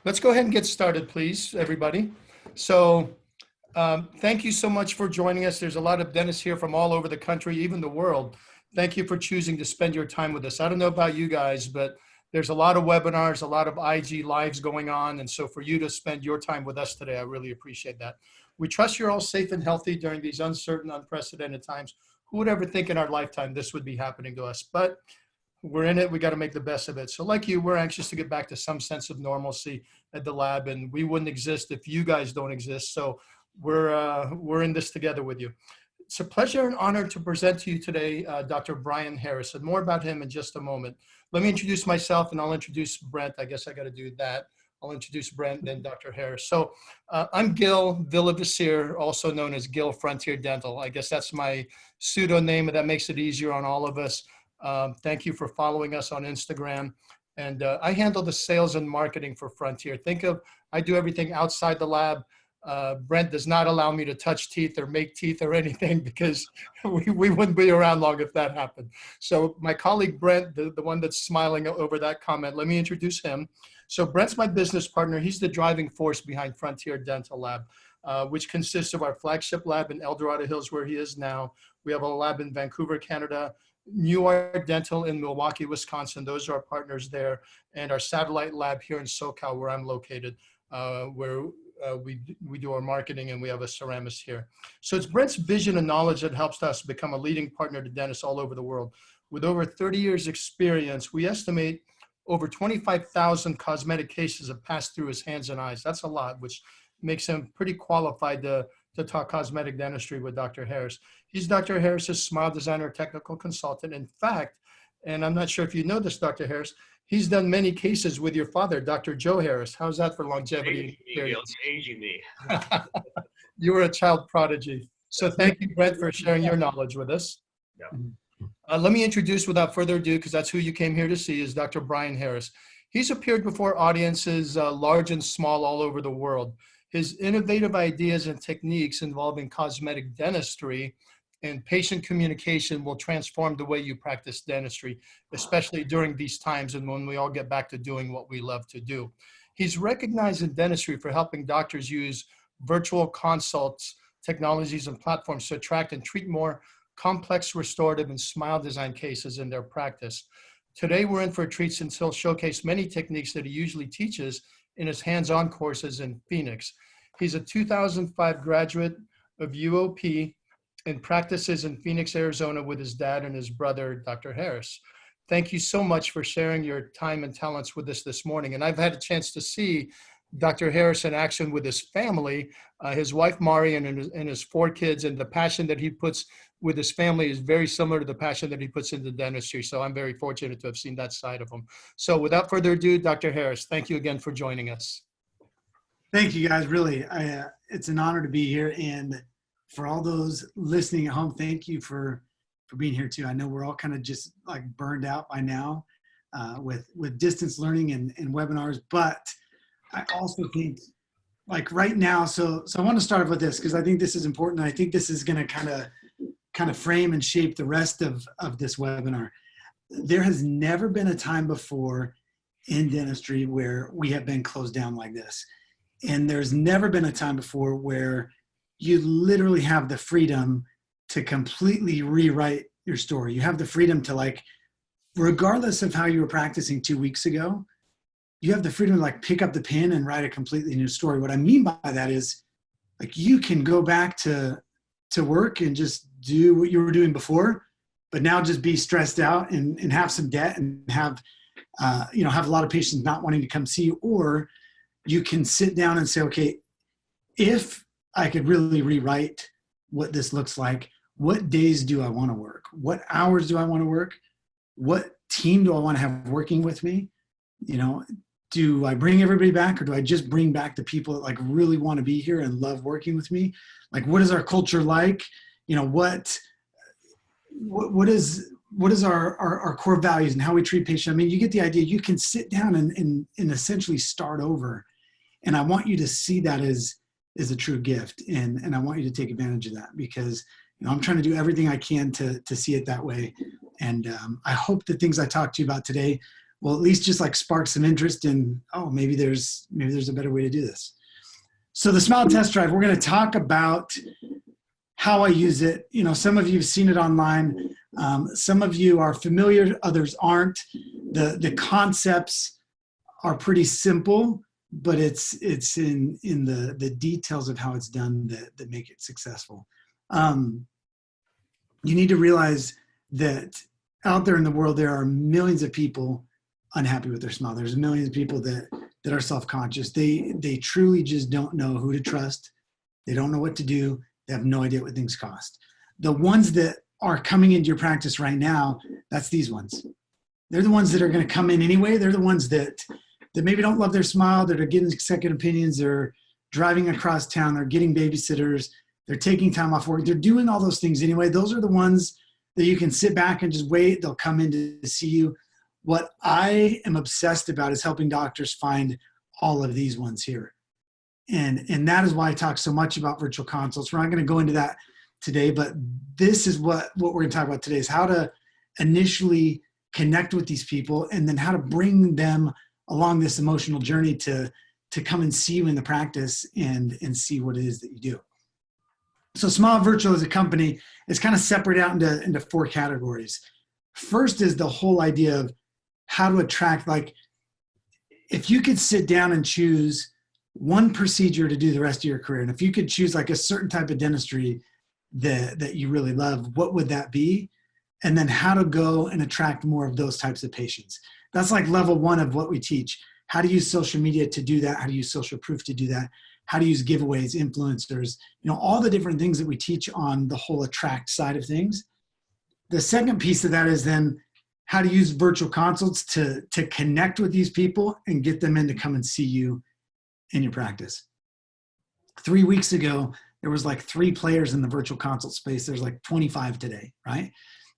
Let's go ahead and get started, please, everybody. So thank you so much for joining us. There's a lot of dentists here from all over the country, even the world. Thank you for choosing to spend your time with us. I don't know about you guys, but there's a lot of webinars, a lot of IG lives going on. And so for you to spend your time with us today, I really appreciate that. We trust you're all safe and healthy during these uncertain, unprecedented times. Who would ever think in our lifetime this would be happening to us? But we're in it. We got to make the best of it. So like you, we're anxious to get back to some sense of normalcy at the lab, and we wouldn't exist if you guys don't exist. So we're in this together with you. It's a pleasure and honor to present to you today Dr. Brian Harris, and more about him in just a moment. Let me introduce myself, and I'll introduce Brent. I guess I got to do that. I'll introduce Brent and then Dr. Harris. So I'm Gil Villavasir, also known as Gil Frontier Dental. I guess that's my pseudonym, and that makes it easier on all of us. Thank you for following us on Instagram. And I handle the sales and marketing for Frontier. I do everything outside the lab. Brent does not allow me to touch teeth or make teeth or anything because we wouldn't be around long if that happened. So my colleague Brent, the one that's smiling over that comment, let me introduce him. So Brent's my business partner. He's the driving force behind Frontier Dental Lab, which consists of our flagship lab in El Dorado Hills, where he is now. We have a lab in Vancouver, Canada, New Art Dental in Milwaukee, Wisconsin. Those are our partners there. And our satellite lab here in SoCal, where I'm located, where we do our marketing, and we have a ceramist here. So it's Brent's vision and knowledge that helps us become a leading partner to dentists all over the world. With over 30 years experience, we estimate over 25,000 cosmetic cases have passed through his hands and eyes. That's a lot, which makes him pretty qualified to talk cosmetic dentistry with Dr. Harris. He's Dr. Harris's smile designer, technical consultant. In fact, and I'm not sure if you know this, Dr. Harris, he's done many cases with your father, Dr. Joe Harris. How's that for longevity? Aging me. You were a child prodigy. So thank you, Brent, for sharing your knowledge with us. Yeah. Let me introduce, without further ado, because that's who you came here to see, is Dr. Brian Harris. He's appeared before audiences large and small all over the world. His innovative ideas and techniques involving cosmetic dentistry and patient communication will transform the way you practice dentistry, especially during these times and when we all get back to doing what we love to do. He's recognized in dentistry for helping doctors use virtual consults, technologies, and platforms to attract and treat more complex restorative and smile design cases in their practice. Today, we're in for a treat since he'll showcase many techniques that he usually teaches in his hands-on courses in Phoenix. He's a 2005 graduate of UOP and practices in Phoenix, Arizona with his dad and his brother, Dr. Harris. Thank you so much for sharing your time and talents with us this morning. And I've had a chance to see Dr. Harris in action with his family, his wife, Mari, and his 4 kids, and the passion that he puts with his family is very similar to the passion that he puts into dentistry. So I'm very fortunate to have seen that side of him. So without further ado, Dr. Harris, thank you again for joining us. Thank you, guys. Really, it's an honor to be here. And for all those listening at home, thank you for being here too. I know we're all kind of just like burned out by now with distance learning and webinars, but I also think like right now, so I want to start with this because I think this is important. I think this is going to kind of frame and shape the rest of this webinar. There has never been a time before in dentistry where we have been closed down like this. And there's never been a time before where you literally have the freedom to completely rewrite your story. You have the freedom to, like, regardless of how you were practicing 2 weeks ago, you have the freedom to like pick up the pen and write a completely new story. What I mean by that is like you can go back to work and just do what you were doing before, but now just be stressed out and have some debt and have a lot of patients not wanting to come see you. Or you can sit down and say, okay, if I could really rewrite what this looks like, what days do I want to work? What hours do I want to work? What team do I want to have working with me? Do I bring everybody back, or do I just bring back the people that like really want to be here and love working with me? Like, what is our culture like? What is our core values and how we treat patients? I mean, you get the idea. You can sit down and essentially start over. And I want you to see that as a true gift. And I want you to take advantage of that because, I'm trying to do everything I can to see it that way. And I hope the things I talked to you about today will at least just like spark some interest in, oh, maybe there's a better way to do this. So the Smile Test Drive, we're going to talk about how I use it. You know, some of you have seen it online. Some of you are familiar, others aren't. The concepts are pretty simple, but it's in the details of how it's done that make it successful. You need to realize that out there in the world, there are millions of people unhappy with their smile. There's millions of people that are self-conscious. They truly just don't know who to trust. They don't know what to do. They have no idea what things cost. The ones that are coming into your practice right now, that's these ones. They're the ones that are going to come in anyway. They're the ones that maybe don't love their smile, that are getting second opinions, they're driving across town, they're getting babysitters, they're taking time off work, they're doing all those things anyway. Those are the ones that you can sit back and just wait. They'll come in to see you. What I am obsessed about is helping doctors find all of these ones here. And that is why I talk so much about virtual consults. We're not going to go into that today, but this is what we're going to talk about today, is how to initially connect with these people and then how to bring them along this emotional journey to come and see you in the practice and see what it is that you do. So Smile Virtual as a company is kind of separated out into 4 categories. First is the whole idea of how to attract, like, if you could sit down and choose one procedure to do the rest of your career, and if you could choose like a certain type of dentistry that you really love, what would that be? And then how to go and attract more of those types of patients. That's like level 1 of what we teach. How to use social media to do that, how to use social proof to do that, how to use giveaways, influencers, you know, all the different things that we teach on the whole attract side of things. The second piece of that is then how to use virtual consults to connect with these people and get them in to come and see you in your practice. 3 weeks ago, there was like 3 players in the virtual consult space. There's like 25 today, right?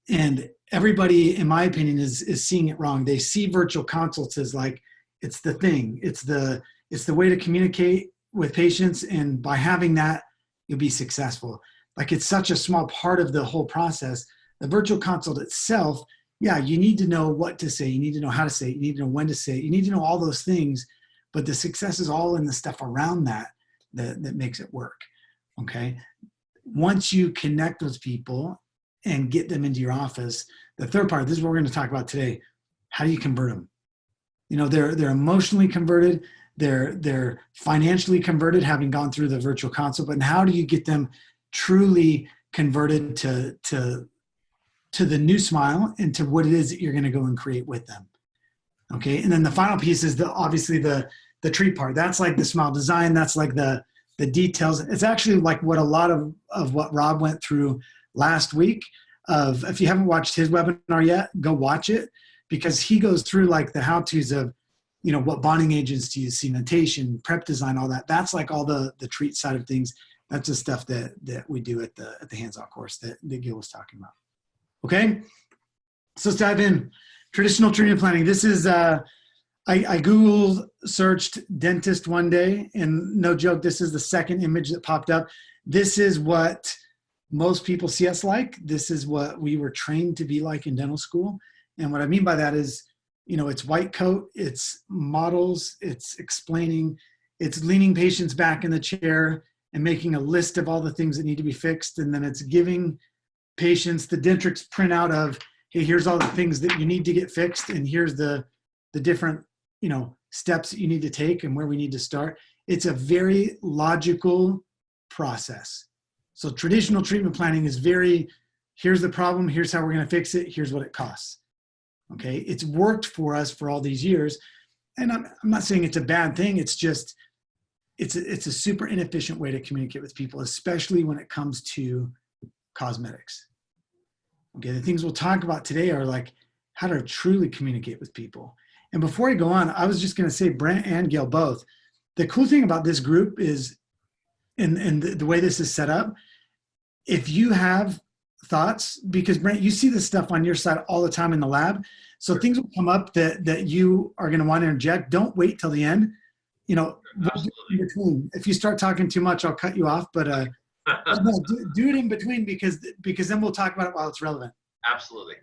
And everybody, in my opinion, is seeing it wrong. They see virtual consults as like, it's the thing. It's the way to communicate with patients. And by having that, you'll be successful. Like, it's such a small part of the whole process. The virtual consult itself, yeah, you need to know what to say. You need to know how to say it. You need to know when to say it. You need to know all those things. But the success is all in the stuff around that makes it work, okay? Once you connect with people and get them into your office, the third part, this is what we're going to talk about today. How do you convert them? You know, they're emotionally converted, they're financially converted, having gone through the virtual consult, but how do you get them truly converted to the new smile and to what it is that you're going to go and create with them? Okay, and then the final piece is obviously the treat part. That's like the smile design. That's like the details. It's actually like what a lot of what Rob went through last week. If you haven't watched his webinar yet, go watch it, because he goes through like the how-tos of, you know, what bonding agents to use, cementation, prep design, all that. That's like all the treat side of things. That's the stuff that we do at the hands-on course that Gil was talking about. Okay, so let's dive in. Traditional treatment planning. This is, I Google searched dentist one day, and no joke, this is the second image that popped up. This is what most people see us like. This is what we were trained to be like in dental school. And what I mean by that is, you know, it's white coat, it's models, it's explaining, it's leaning patients back in the chair and making a list of all the things that need to be fixed. And then it's giving patients the Dentrix printout of, hey, here's all the things that you need to get fixed, and here's the different, you know, steps that you need to take and where we need to start. It's a very logical process. So traditional treatment planning is very, here's the problem, here's how we're going to fix it, here's what it costs. Okay, it's worked for us for all these years, and I'm not saying it's a bad thing. It's just it's a super inefficient way to communicate with people, especially when it comes to cosmetics. Okay, the things we'll talk about today are like how to truly communicate with people. And before I go on, I was just going to say, Brent and Gail both, the cool thing about this group is, and the way this is set up, if you have thoughts, because Brent, you see this stuff on your side all the time in the lab, so things will come up that you are going to want to interject. Don't wait till the end. You know, in between. If you start talking too much, I'll cut you off, but no, do it in between, because then we'll talk about it while it's relevant. Absolutely.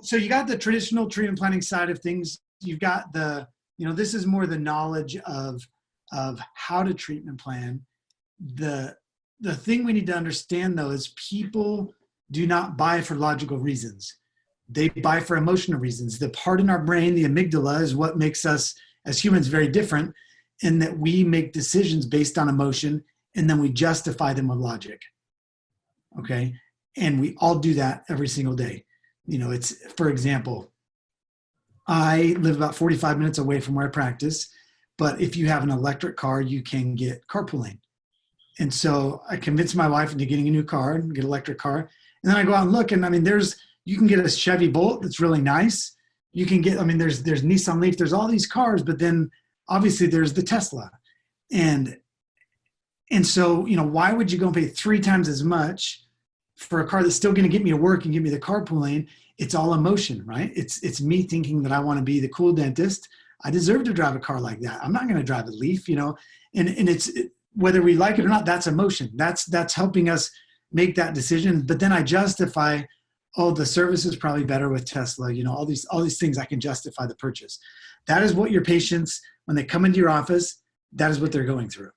So you got the traditional treatment planning side of things. you've got this is more the knowledge of how to treatment plan. The thing we need to understand though is people do not buy for logical reasons. They buy for emotional reasons. The part in our brain, the amygdala, is what makes us as humans very different, in that we make decisions based on emotion and then we justify them with logic. Okay. And we all do that every single day. It's, for example, I live about 45 minutes away from where I practice, but if you have an electric car, you can get carpooling. And so I convinced my wife into getting a new car and get an electric car. And then I go out and look, and you can get a Chevy Bolt that's really nice. You can get, there's Nissan Leaf, there's all these cars, but then obviously there's the Tesla. And so, why would you go and pay 3 times as much for a car that's still going to get me to work and give me the carpooling? It's all emotion, right? It's me thinking that I want to be the cool dentist. I deserve to drive a car like that. I'm not going to drive a Leaf, and it's, whether we like it or not, that's emotion. That's helping us make that decision. But then I justify, oh, the service is probably better with Tesla, all these things I can justify the purchase. That is what your patients, when they come into your office, that is what they're going through.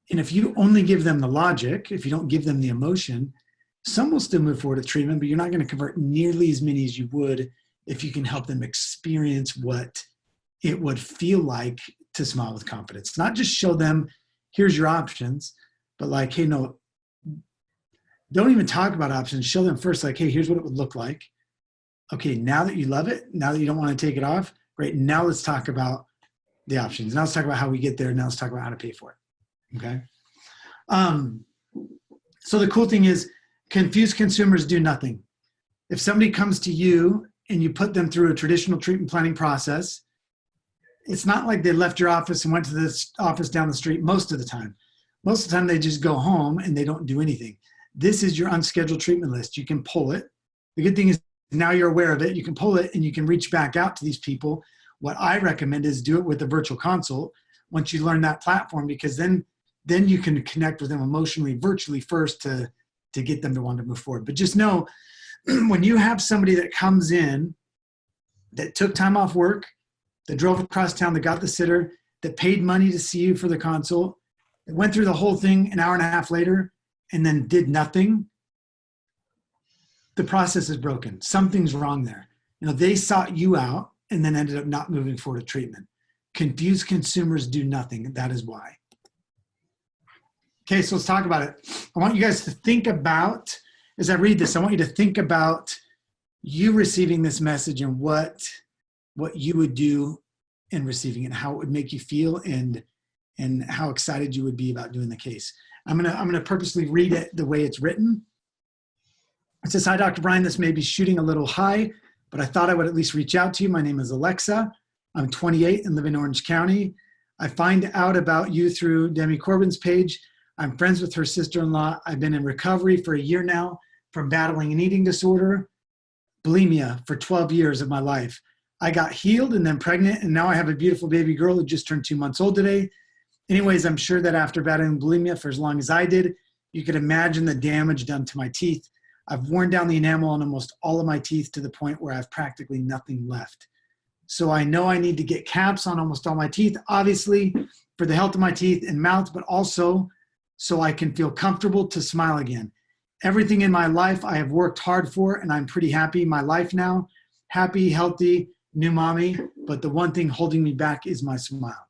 And if you only give them the logic, if you don't give them the emotion, some will still move forward to treatment, but you're not going to convert nearly as many as you would if you can help them experience what it would feel like to smile with confidence. Not just show them, here's your options, but like, hey, no, don't even talk about options. Show them first, like, hey, here's what it would look like. Okay, now that you love it, now that you don't want to take it off, great. Now let's talk about the options. Now let's talk about how we get there. Now let's talk about how to pay for it. Okay. So the cool thing is, confused consumers do nothing. If somebody comes to you and you put them through a traditional treatment planning process, it's not like they left your office and went to this office down the street most of the time. Most of the time they just go home and they don't do anything. This is your unscheduled treatment list. You can pull it. The good thing is now you're aware of it. You can pull it and you can reach back out to these people. What I recommend is do it with a virtual consult once you learn that platform, because then you can connect with them emotionally, virtually first to get them to want to move forward. But just know, when you have somebody that comes in that took time off work, that drove across town, that got the sitter, that paid money to see you for the consult, that went through the whole thing an hour and a half later and then did nothing, the process is broken. Something's wrong there. They sought you out and then ended up not moving forward to treatment. Confused consumers do nothing, and that is why. Okay, so let's talk about it. I want you guys to think about, as I read this, I want you to think about you receiving this message and what you would do in receiving it, how it would make you feel, and how excited you would be about doing the case. I'm gonna purposely read it the way it's written. It says, "Hi, Dr. Brian, this may be shooting a little high, but I thought I would at least reach out to you. My name is Alexa. I'm 28 and live in Orange County. I find out about you through Demi Corbin's page. I'm friends with her sister-in-law. I've been in recovery for a year now from battling an eating disorder, bulimia, for 12 years of my life. I got healed and then pregnant, and now I have a beautiful baby girl who just turned 2 months old today. Anyways, I'm sure that after battling bulimia for as long as I did, you could imagine the damage done to my teeth. I've worn down the enamel on almost all of my teeth to the point where I have practically nothing left. So I know I need to get caps on almost all my teeth, obviously for the health of my teeth and mouth, but also so I can feel comfortable to smile again. Everything in my life I have worked hard for, and I'm pretty happy in my life now. Happy, healthy, new mommy, but the one thing holding me back is my smile.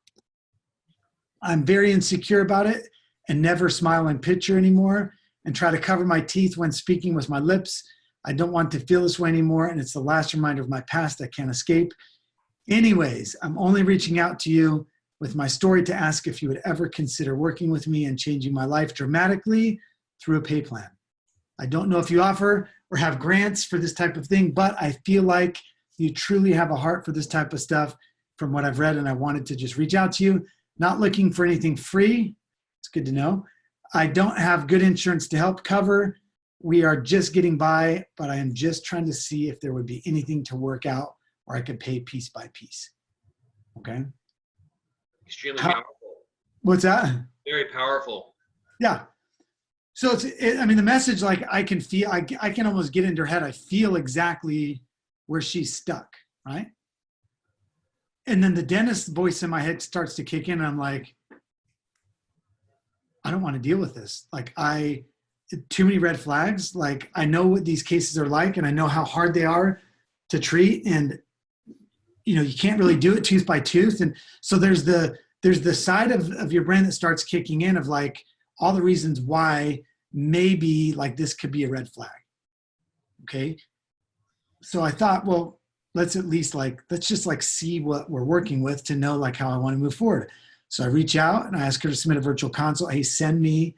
I'm very insecure about it and never smile in picture anymore and try to cover my teeth when speaking with my lips. I don't want to feel this way anymore, and it's the last reminder of my past I can't escape. Anyways, I'm only reaching out to you with my story to ask if you would ever consider working with me and changing my life dramatically through a pay plan. I don't know if you offer or have grants for this type of thing, but I feel like you truly have a heart for this type of stuff from what I've read, and I wanted to just reach out to you. Not looking for anything free. It's good to know. I don't have good insurance to help cover. We are just getting by, but I am just trying to see if there would be anything to work out or I could pay piece by piece. Okay. Extremely powerful. What's that? Very powerful. Yeah. So the message, like I can feel, I can almost get into her head. I feel exactly where she's stuck, right? And then the dentist voice in my head starts to kick in, and I'm like, I don't want to deal with this. Like, too many red flags. Like, I know what these cases are like, and I know how hard they are to treat. And, you know, you can't really do it tooth by tooth. And so there's the side of your brain that starts kicking in of like all the reasons why maybe like this could be a red flag. Okay. So I thought, well, let's just like see what we're working with to know like how I want to move forward. So I reach out and I ask her to submit a virtual consult. Hey, send me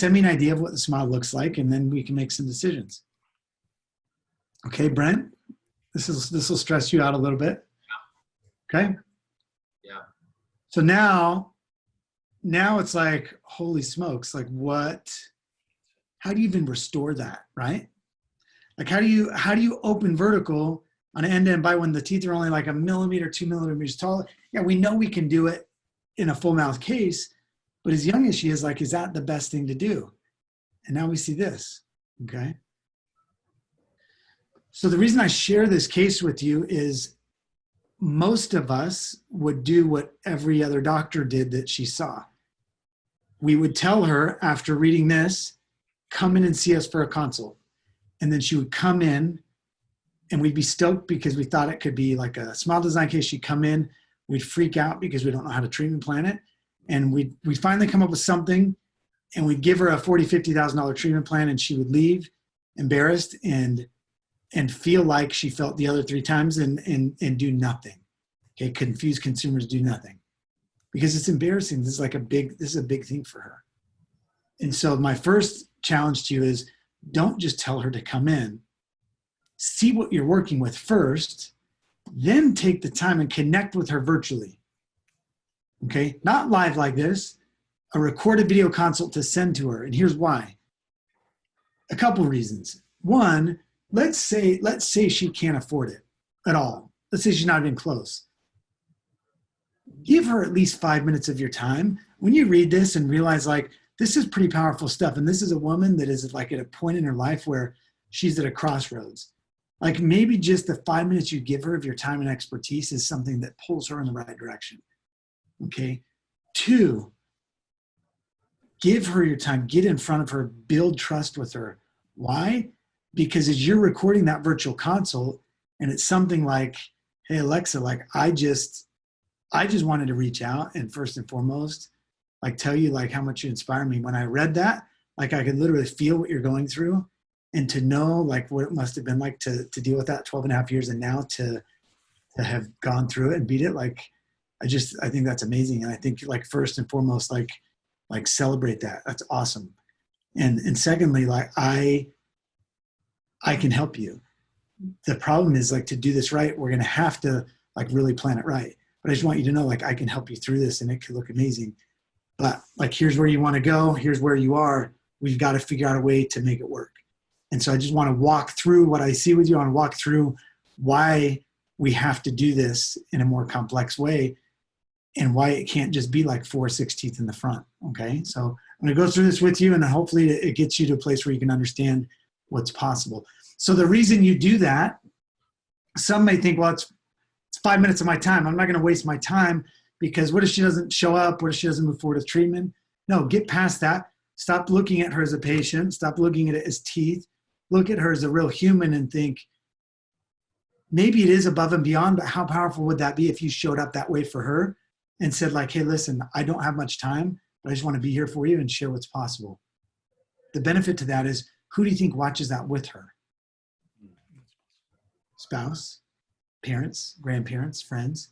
an idea of what the smile looks like, and then we can make some decisions. Okay, Brent, this will stress you out a little bit. Okay. Yeah. So now it's like, holy smokes, like how do you even restore that, right? Like, how do you open vertical on an end-to-end bite when the teeth are only like 1 millimeter, 2 millimeters tall? Yeah, we know we can do it in a full mouth case, but as young as she is, like, is that the best thing to do? And now we see this, okay? So the reason I share this case with you is most of us would do what every other doctor did that she saw. We would tell her after reading this, come in and see us for a consult. And then she would come in and we'd be stoked because we thought it could be like a smile design case. She'd come in, we'd freak out because we don't know how to treatment plan it. And we'd finally come up with something, and we'd give her a $40,000, $50,000 treatment plan, and she would leave embarrassed and feel like she felt the other 3 times and do nothing. Okay, confused consumers do nothing. Because it's embarrassing. This is a big thing for her. And so my first challenge to you is, don't just tell her to come in. See what you're working with first, then take the time and connect with her virtually. Okay, not live like this, a recorded video consult to send to her. And here's why. A couple reasons. One, let's say she can't afford it at all. Let's say she's not even close. Give her at least 5 minutes of your time. When you read this and realize like, this is pretty powerful stuff. And this is a woman that is like at a point in her life where she's at a crossroads. Like, maybe just the 5 minutes you give her of your time and expertise is something that pulls her in the right direction. Okay. 2, give her your time, get in front of her, build trust with her. Why? Because as you're recording that virtual consult and it's something like, hey, Alexa, like I just wanted to reach out and first and foremost, like tell you like how much you inspire me. When I read that, like I could literally feel what you're going through, and to know like what it must have been like to deal with that 12 and a half years, and now to have gone through it and beat it. Like, I think that's amazing. And I think like first and foremost, like celebrate that. That's awesome. And secondly, like I can help you. The problem is like, to do this right, we're going to have to like really plan it right. But I just want you to know, like, I can help you through this and it could look amazing. But like, here's where you want to go. Here's where you are. We've got to figure out a way to make it work. And so I just want to walk through what I see with you. I want to walk through why we have to do this in a more complex way, and why it can't just be like 4 or 6 teeth in the front. Okay. So I'm going to go through this with you, and then hopefully it gets you to a place where you can understand what's possible. So the reason you do that, some may think, well, it's 5 minutes of my time. I'm not going to waste my time, because what if she doesn't show up? What if she doesn't move forward with treatment? No, get past that. Stop looking at her as a patient. Stop looking at it as teeth. Look at her as a real human and think, maybe it is above and beyond, but how powerful would that be if you showed up that way for her and said like, hey, listen, I don't have much time, but I just want to be here for you and share what's possible. The benefit to that is, who do you think watches that with her? Spouse, parents, grandparents, friends.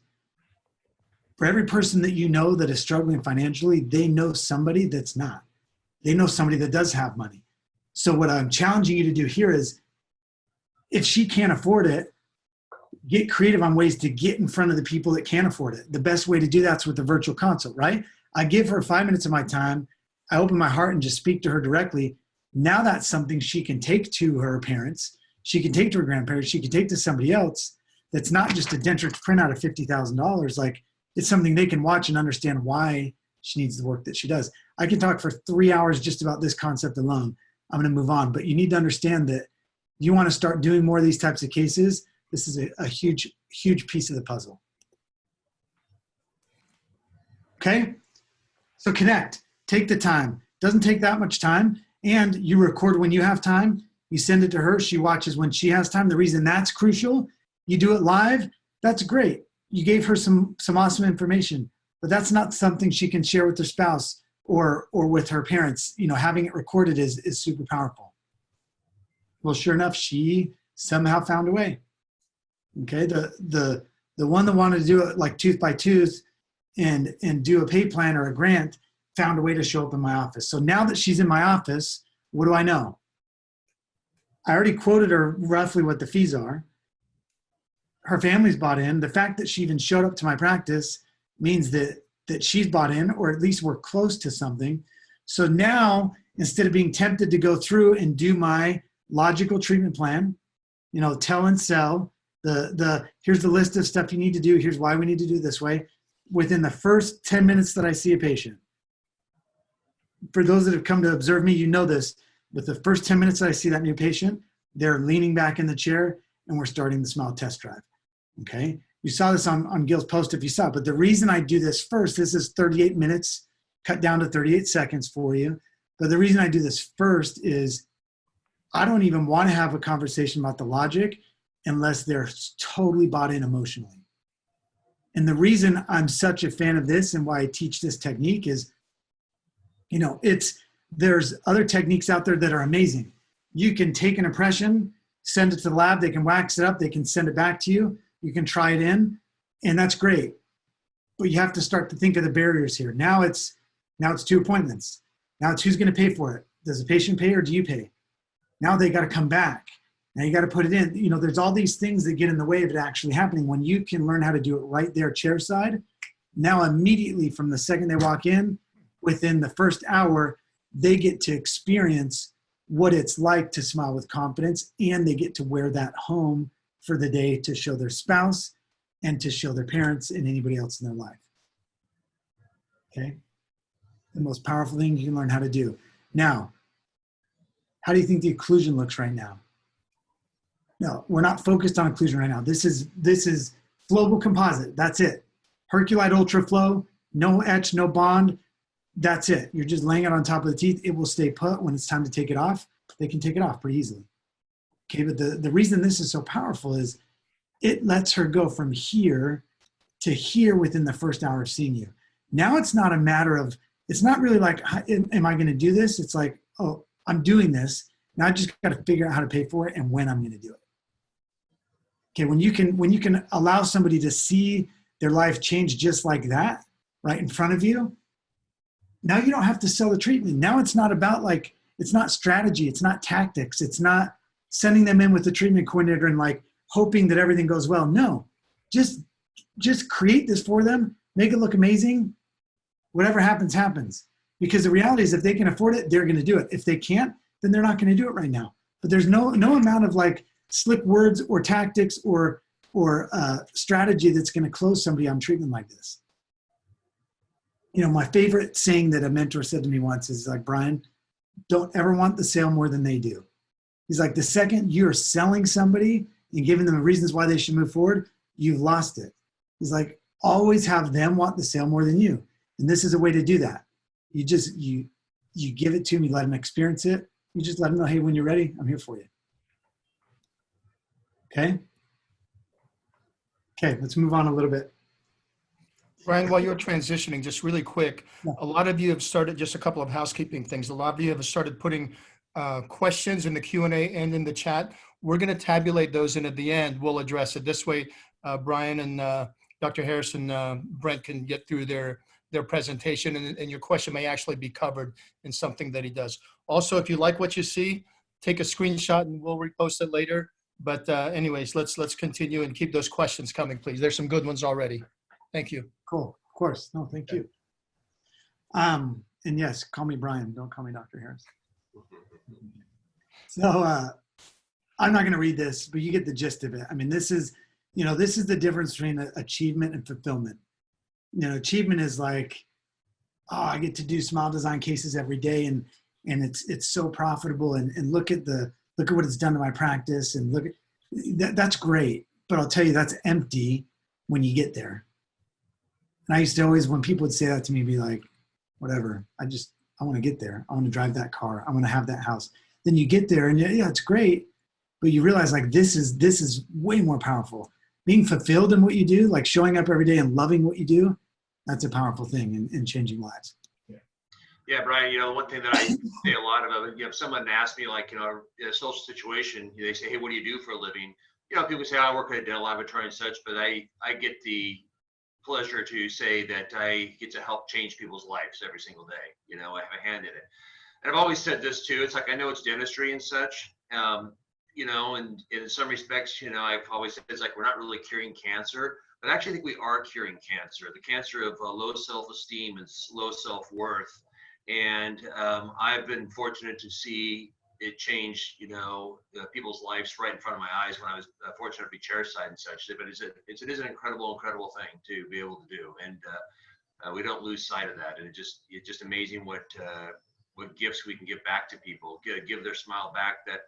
For every person that you know that is struggling financially, they know somebody that's not. They know somebody that does have money. So what I'm challenging you to do here is, if she can't afford it, get creative on ways to get in front of the people that can afford it. The best way to do that's with the virtual consult, right? I give her 5 minutes of my time. I open my heart and just speak to her directly. Now that's something she can take to her parents. She can take to her grandparents. She can take to somebody else. That's not just a Dentrix printout of $50,000. Like, it's something they can watch and understand why she needs the work that she does. I can talk for 3 hours just about this concept alone. I'm going to move on, but you need to understand that you want to start doing more of these types of cases. This is a huge, huge piece of the puzzle. Okay? So connect. Take the time. Doesn't take that much time. And you record when you have time. You send it to her. She watches when she has time. The reason that's crucial, you do it live, that's great. You gave her some awesome information, but that's not something she can share with her spouse or with her parents. You know, having it recorded is super powerful. Well, sure enough, she somehow found a way. Okay, the one that wanted to do it like tooth by tooth and do a pay plan or a grant found a way to show up in my office. So now that she's in my office, what do I know? I already quoted her roughly what the fees are. Her family's bought in. The fact that she even showed up to my practice means that she's bought in, or at least we're close to something. So now, instead of being tempted to go through and do my logical treatment plan, you know, tell and sell, here's the list of stuff you need to do, here's why we need to do it this way, within the first 10 minutes that I see a patient. For those that have come to observe me, you know this. With the first 10 minutes that I see that new patient, they're leaning back in the chair and we're starting the smile test drive. Okay. You saw this on Gil's post if you saw it, but the reason I do this first, this is 38 minutes, cut down to 38 seconds for you. But the reason I do this first is I don't even want to have a conversation about the logic unless they're totally bought in emotionally. And the reason I'm such a fan of this and why I teach this technique is, you know, there's other techniques out there that are amazing. You can take an impression, send it to the lab, they can wax it up, they can send it back to you, you can try it in, and that's great. But you have to start to think of the barriers here. Now it's 2 appointments. Now it's who's going to pay for it. Does the patient pay or do you pay? Now they got to come back. Now you got to put it in. You know, there's all these things that get in the way of it actually happening. When you can learn how to do it right there, chair side, now immediately from the second they walk in, within the first hour, they get to experience what it's like to smile with confidence, and they get to wear that home for the day to show their spouse and to show their parents and anybody else in their life. Okay? The most powerful thing you can learn how to do. Now, how do you think the occlusion looks right now? No, we're not focused on occlusion right now. This is flowable composite. That's it. Herculite Ultraflow, no etch, no bond. That's it. You're just laying it on top of the teeth. It will stay put. When it's time to take it off, they can take it off pretty easily. Okay, but the reason this is so powerful is it lets her go from here to here within the first hour of seeing you. Now it's not a matter of, it's not really like, am I going to do this? It's like, oh, I'm doing this. Now I just got to figure out how to pay for it and when I'm going to do it. Okay, when you can allow somebody to see their life change just like that, right in front of you, now you don't have to sell the treatment. Now it's not about like, it's not strategy, it's not tactics, it's not sending them in with the treatment coordinator and like hoping that everything goes well. No, just create this for them, make it look amazing. Whatever happens, happens. Because the reality is if they can afford it, they're going to do it. If they can't, then they're not going to do it right now. But there's no amount of like slick words or tactics or strategy that's going to close somebody on treatment like this. You know, my favorite saying that a mentor said to me once is like, Brian, don't ever want the sale more than they do. He's like, the second you're selling somebody and giving them reasons why they should move forward, you've lost it. He's like, always have them want the sale more than you. And this is a way to do that. You just, you give it to them, you let them experience it. You just let them know, hey, when you're ready, I'm here for you. Okay? Okay, let's move on a little bit. Brian, while you're transitioning, just really quick, Yeah. a lot of you have started, just a couple of housekeeping things. A lot of you have started putting questions in the Q&A and in the chat. We're going to tabulate those, and at the end, we'll address it. This way, Brian and Dr. Harris and Brent can get through their presentation, and your question may actually be covered in something that he does. Also, if you like what you see, take a screenshot and we'll repost it later. But anyways, let's continue and keep those questions coming, please. There's some good ones already. Thank you. Cool. Of course. No, thank you. And yes, call me Brian. Don't call me Dr. Harris. So I'm not going to read this, but you get the gist of it. I mean, this is the difference between achievement and fulfillment. You know, achievement is like, oh, I get to do smile design cases every day, and it's so profitable, and look at what it's done to my practice, and look at that's great. But I'll tell you, that's empty when you get there. And I used to always, when people would say that to me, be like, whatever, I want to get there. I want to drive that car. I want to have that house. Then you get there and yeah, it's great. But you realize like, this is way more powerful. Being fulfilled in what you do, like showing up every day and loving what you do, that's a powerful thing in changing lives. Yeah, Brian, one thing that I say a lot about, if someone asks me, like, in a social situation, they say, hey, what do you do for a living? People say, I work at a dental laboratory and such, but I get the pleasure to say that I get to help change people's lives every single day. I have a hand in it. And I've always said this too. It's like, I know it's dentistry and such, and in some respects, I've always said it's like, we're not really curing cancer, but I actually think we are curing cancer, the cancer of low self-esteem and low self-worth. And I've been fortunate to see it change, people's lives right in front of my eyes when I was fortunate to be chairside and such. But it is an incredible thing to be able to do, and we don't lose sight of that. And it's just amazing what gifts we can give back to people, give their smile back that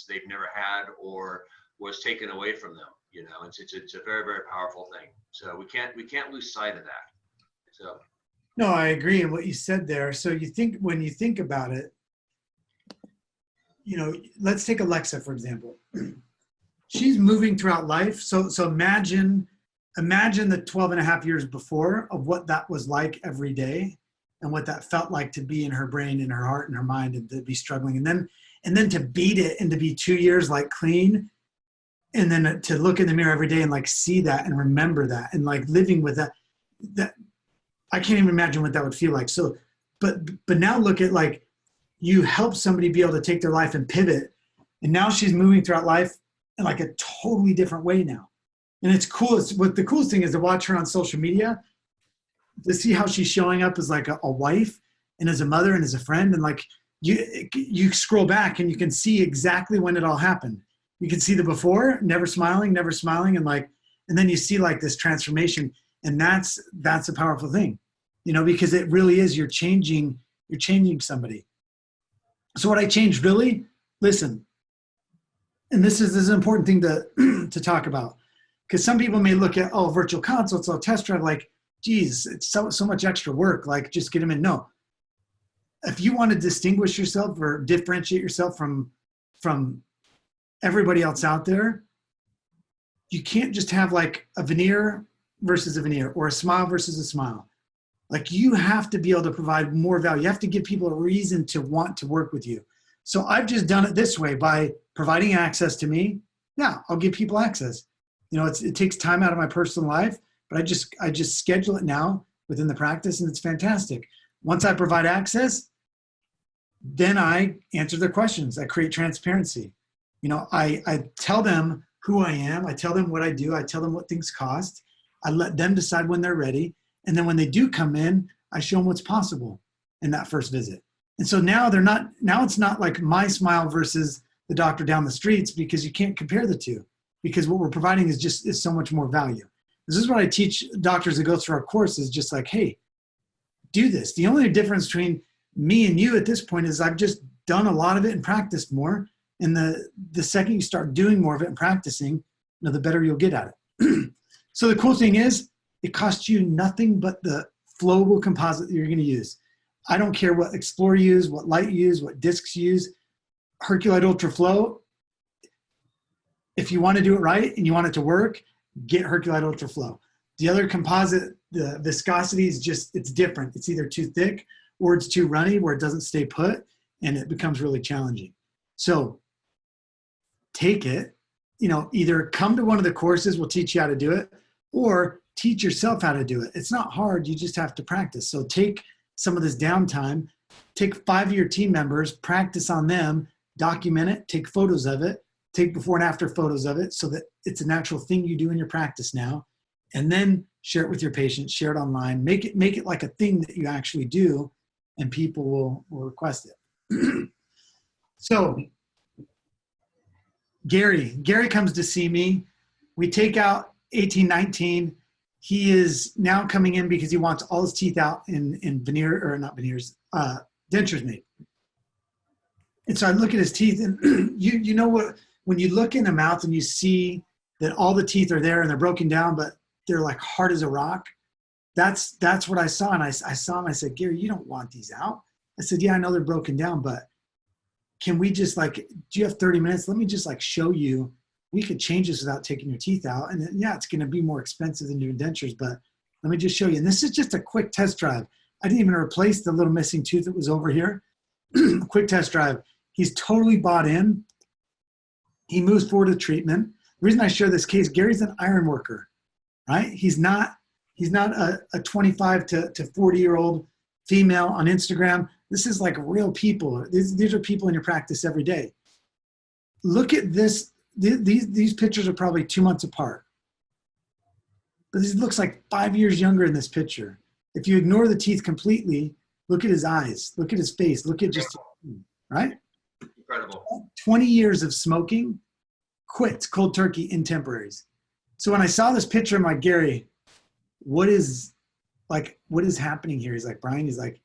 they've never had or was taken away from them. It's a very, very powerful thing. So we can't lose sight of that. So. No, I agree in what you said there. So when you think about it, let's take Alexa, for example. She's moving throughout life. So imagine the 12 and a half years before of what that was like every day and what that felt like to be in her brain, in her heart, and her mind, and to be struggling. And then to beat it and to be 2 years like clean, and then to look in the mirror every day and like see that and remember that and like living with that I can't even imagine what that would feel like. So, but now look at like, you help somebody be able to take their life and pivot. And now she's moving throughout life in like a totally different way now. And it's cool. What the coolest thing is to watch her on social media, to see how she's showing up as like a wife and as a mother and as a friend. And like you scroll back and you can see exactly when it all happened. You can see the before, never smiling. And then you see like this transformation. And that's a powerful thing, because it really is, you're changing somebody. So what I changed really, listen, and this is an important thing to talk about, because some people may look at, virtual consults, test drive, like, geez, it's so much extra work, like just get them in. No, if you want to distinguish yourself or differentiate yourself from everybody else out there, you can't just have like a veneer versus a veneer or a smile versus a smile. Like, you have to be able to provide more value. You have to give people a reason to want to work with you. So I've just done it this way by providing access to me. Yeah, I'll give people access. It takes time out of my personal life, but I just schedule it now within the practice, and it's fantastic. Once I provide access, then I answer their questions. I create transparency. I tell them who I am. I tell them what I do. I tell them what things cost. I let them decide when they're ready. And then when they do come in, I show them what's possible in that first visit. And so now it's not like my smile versus the doctor down the streets, because you can't compare the two, because what we're providing is so much more value. This is what I teach doctors that go through our course, is just like, hey, do this. The only difference between me and you at this point is I've just done a lot of it and practiced more. And the second you start doing more of it and practicing, the better you'll get at it. So the cool thing is, it costs you nothing but the flowable composite that you're going to use. I don't care what Explorer you use, what light you use, what discs you use. Herculite Ultra Flow, if you want to do it right and you want it to work, get Herculite Ultra Flow. The other composite, the viscosity is it's different. It's either too thick or it's too runny where it doesn't stay put, and it becomes really challenging. So take it, either come to one of the courses, we'll teach you how to do it, or teach yourself how to do it. It's not hard. You just have to practice. So take some of this downtime, take 5 of your team members, practice on them, document it, take photos of it, take before and after photos of it so that it's a natural thing you do in your practice now, and then share it with your patients, share it online, make it like a thing that you actually do, and people will request it. So Gary comes to see me. We take out 1819. He is now coming in because he wants all his teeth out in dentures made. And so I look at his teeth, and you know what, when you look in the mouth and you see that all the teeth are there and they're broken down, but they're like hard as a rock, that's what I saw. And I saw him, I said, Gary, you don't want these out. I said, yeah, I know they're broken down, but can we just like, do you have 30 minutes? Let me just like show you, we could change this without taking your teeth out. And then, yeah, it's going to be more expensive than new dentures, but let me just show you. And this is just a quick test drive. I didn't even replace the little missing tooth that was over here. Quick test drive. He's totally bought in. He moves forward to treatment. The reason I share this case, Gary's an iron worker, right? He's not a 25 to 40-year-old female on Instagram. This is like real people. These are people in your practice every day. Look at this. These pictures are probably 2 months apart. But this looks like 5 years younger in this picture. If you ignore the teeth completely, look at his eyes, look at his face, look at just, right? Incredible. 20 years of smoking, quits cold turkey in temporaries. So when I saw this picture, I'm like, Gary, what is happening here? He's like, Brian, he's like,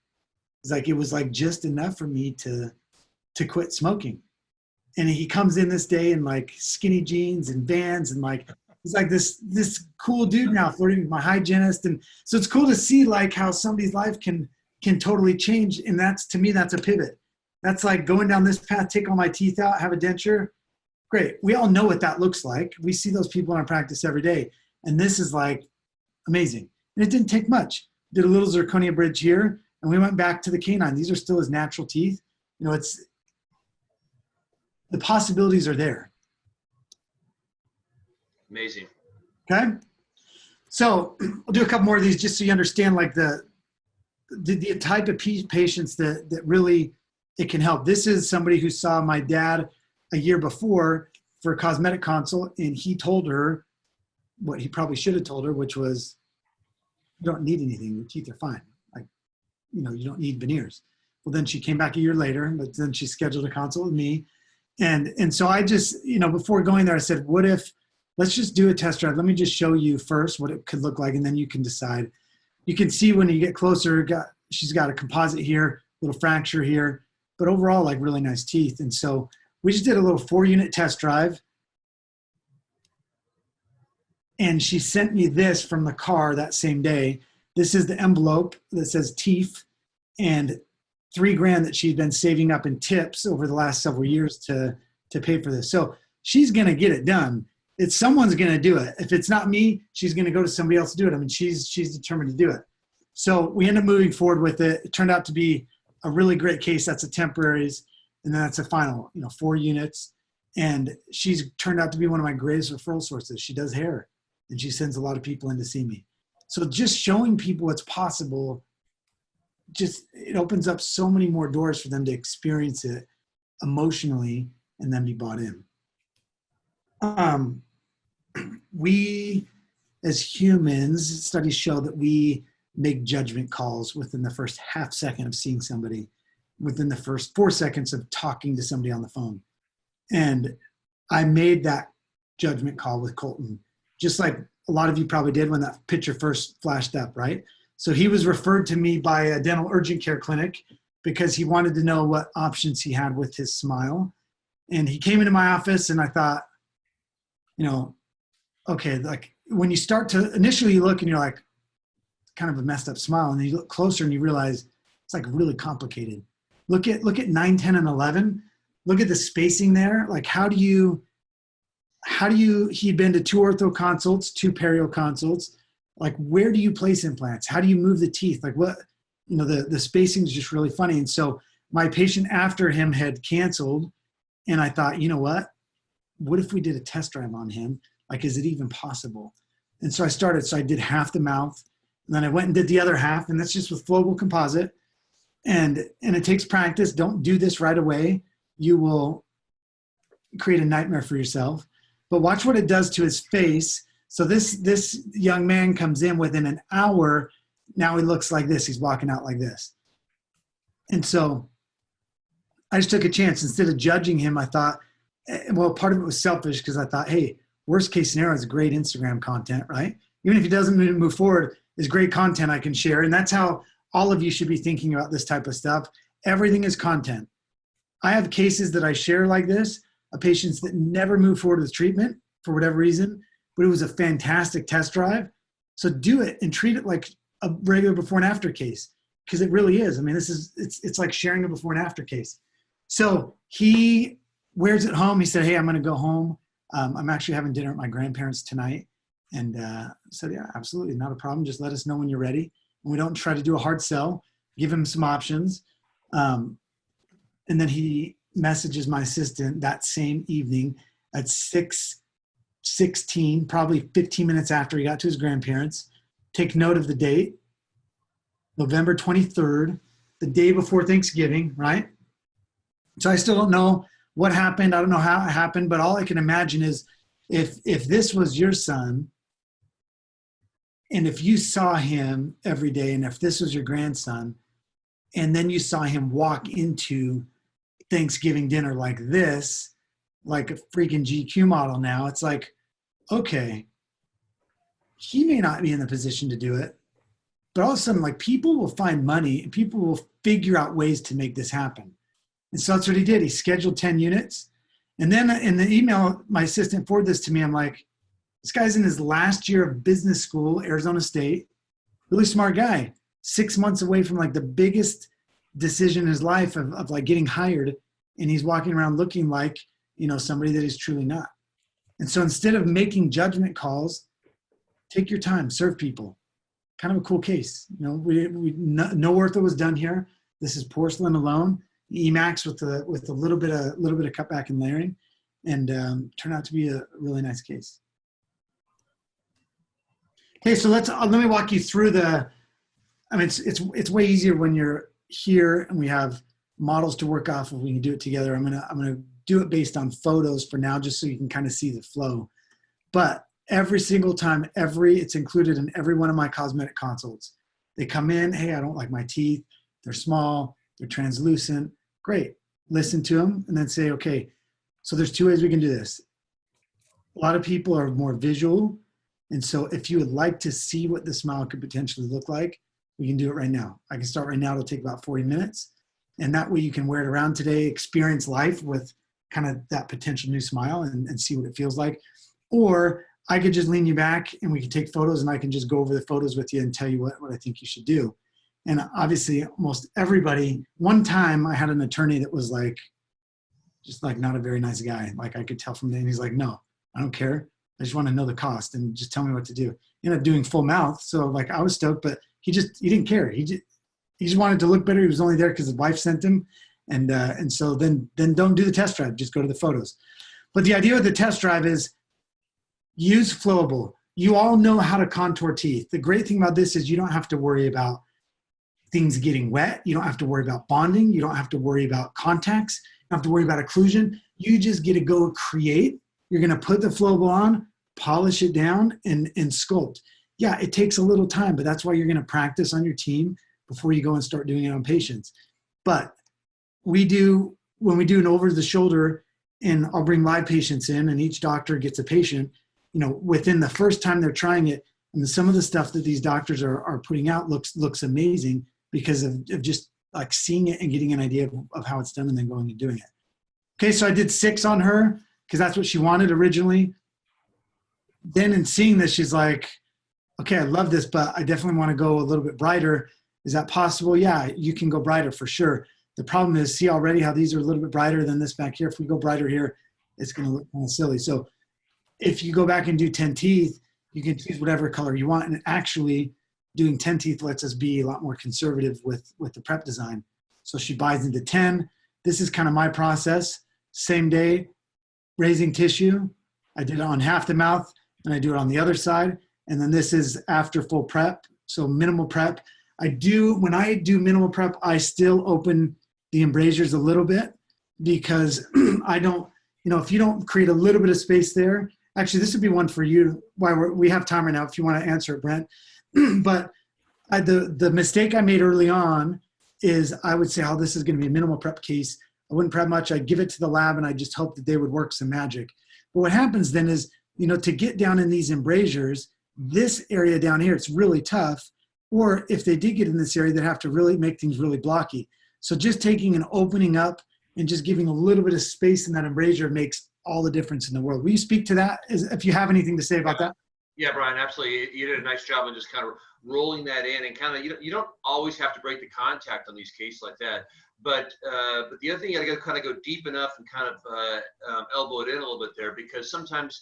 it was like just enough for me to quit smoking. And he comes in this day in like skinny jeans and Vans and like, he's like this cool dude now flirting with my hygienist. And so it's cool to see like how somebody's life can totally change. And that's, to me, that's a pivot. That's like going down this path, take all my teeth out, have a denture. Great. We all know what that looks like. We see those people in our practice every day. And this is like amazing. And it didn't take much. Did a little zirconia bridge here and we went back to the canine. These are still his natural teeth. You know, the possibilities are there. Amazing. Okay. So we'll do a couple more of these just so you understand like the type of patients that really it can help. This is somebody who saw my dad a year before for a cosmetic consult, and he told her what he probably should have told her, which was, you don't need anything. Your teeth are fine. Like, you know, you don't need veneers. Well, then she came back a year later, but then she scheduled a consult with me. And so I just, you know, before going there, I said, what if, let's just do a test drive. Let me just show you first what it could look like, and then you can decide. You can see when you get closer, she's got a composite here, little fracture here, but overall, like really nice teeth. And so we just did a little 4-unit test drive. And she sent me this from the car that same day. This is the envelope that says teeth and $3,000 that she'd been saving up in tips over the last several years to pay for this. So she's going to get it done. It's someone's going to do it. If it's not me, she's going to go to somebody else to do it. I mean, she's determined to do it. So we ended up moving forward with it. It turned out to be a really great case. That's a temporaries. And then that's a final, 4 units. And she's turned out to be one of my greatest referral sources. She does hair and she sends a lot of people in to see me. So just showing people what's possible, it opens up so many more doors for them to experience it emotionally and then be bought in. We, as humans, studies show that we make judgment calls within the first half second of seeing somebody, within the first 4 seconds of talking to somebody on the phone. And I made that judgment call with Colton, just like a lot of you probably did when that picture first flashed up, right? So he was referred to me by a dental urgent care clinic because he wanted to know what options he had with his smile. And he came into my office and I thought, okay, like when you start to, initially you look and you're like, kind of a messed up smile. And then you look closer and you realize it's like really complicated. Look at 9, 10, and 11. Look at the spacing there. Like he'd been to 2 ortho consults, 2 perio consults. Like, where do you place implants? How do you move the teeth? Like what, the spacing is just really funny. And so my patient after him had canceled and I thought, you know what if we did a test drive on him? Like, is it even possible? And so I did half the mouth and then I went and did the other half, and that's just with flowable composite. And it takes practice. Don't do this right away. You will create a nightmare for yourself. But watch what it does to his face. So this young man comes in within an hour. Now he looks like this. He's walking out like this. And so I just took a chance. Instead of judging him, I thought, well, part of it was selfish because I thought, hey, worst case scenario is great Instagram content, right? Even if he doesn't move forward, is great content I can share. And that's how all of you should be thinking about this type of stuff. Everything is content. I have cases that I share like this, of patients that never move forward with treatment for whatever reason, but it was a fantastic test drive. So do it and treat it like a regular before and after case, because it really is. I mean, it's like sharing a before and after case. So he wears it home. He said, hey, I'm going to go home. I'm actually having dinner at my grandparents tonight. And said, yeah, absolutely, not a problem. Just let us know when you're ready. And we don't try to do a hard sell, give him some options. And then he messages my assistant that same evening at 6:16, probably 15 minutes after he got to his grandparents. Take note of the date, November 23rd, the day before Thanksgiving, right? So I still don't know what happened. I don't know how it happened, but all I can imagine is if this was your son, and if you saw him every day, and if this was your grandson, and then you saw him walk into Thanksgiving dinner like this, like a freaking GQ model now, it's like, okay, he may not be in the position to do it, but all of a sudden, like, people will find money and people will figure out ways to make this happen. And so that's what he did. He scheduled 10 units. And then in the email, my assistant forwarded this to me. I'm like, this guy's in his last year of business school, Arizona State, really smart guy, 6 months away from like the biggest decision in his life of like getting hired. And he's walking around looking like, somebody that he's truly not. And so instead of making judgment calls, take your time, serve people. Kind of a cool case. No ortho was done here. This is porcelain alone, Emax with a little bit of cutback and layering, and turned out to be a really nice case. Okay, so let me walk you through it's way easier when you're here and we have models to work off of. We can do it together. I'm gonna do it based on photos for now, just so you can kind of see the flow. But every single time, it's included in every one of my cosmetic consults. They come in, hey, I don't like my teeth. They're small, they're translucent. Great. Listen to them and then say, okay, so there's two ways we can do this. A lot of people are more visual. And so if you would like to see what the smile could potentially look like, we can do it right now. I can start right now. It'll take about 40 minutes. And that way you can wear it around today, experience life with kind of that potential new smile and see what it feels like. Or I could just lean you back and we can take photos and I can just go over the photos with you and tell you what I think you should do. And obviously almost everybody, one time I had an attorney that was like, just like not a very nice guy. Like I could tell from there, and he's like, no, I don't care. I just want to know the cost and just tell me what to do. He ended up doing full mouth. So like I was stoked, but he didn't care. He just wanted to look better. He was only there because his wife sent him. And so then don't do the test drive, just go to the photos. But the idea of the test drive is use flowable. You all know how to contour teeth. The great thing about this is you don't have to worry about things getting wet. You don't have to worry about bonding. You don't have to worry about contacts. You don't have to worry about occlusion. You just get to go create. You're going to put the flowable on, polish it down, and sculpt. Yeah, it takes a little time, but that's why you're going to practice on your team before you go and start doing it on patients. But when we do an over the shoulder, and I'll bring live patients in, and each doctor gets a patient, within the first time they're trying it, and some of the stuff that these doctors are putting out looks amazing because of just like seeing it and getting an idea of how it's done and then going and doing it. Okay, so I did 6 on her because that's what she wanted originally. Then in seeing this, she's like, okay, I love this, but I definitely want to go a little bit brighter. Is that possible? Yeah, you can go brighter for sure. The problem is, see already how these are a little bit brighter than this back here. If we go brighter here, it's going to look kind of silly. So if you go back and do 10 teeth, you can choose whatever color you want. And actually doing 10 teeth lets us be a lot more conservative with the prep design. So she buys into 10. This is kind of my process. Same day, raising tissue. I did it on half the mouth and I do it on the other side. And then this is after full prep. So minimal prep. When I do minimal prep, I still open the embrasures a little bit because I don't, if you don't create a little bit of space there, actually this would be one for you while we have time right now if you want to answer it, Brent. But the mistake I made early on is I would say, oh, this is going to be a minimal prep case. I wouldn't prep much. I'd give it to the lab and I just hope that they would work some magic. But what happens then is, to get down in these embrasures, this area down here, it's really tough. Or if they did get in this area, they'd have to really make things really blocky. So just taking and opening up and just giving a little bit of space in that embrasure makes all the difference in the world. Will you speak to that if you have anything to say about that? Yeah, Brian, absolutely. You did a nice job on just kind of rolling that in and kind of, you don't always have to break the contact on these cases like that. But the other thing, you got to kind of go deep enough and kind of elbow it in a little bit there, because sometimes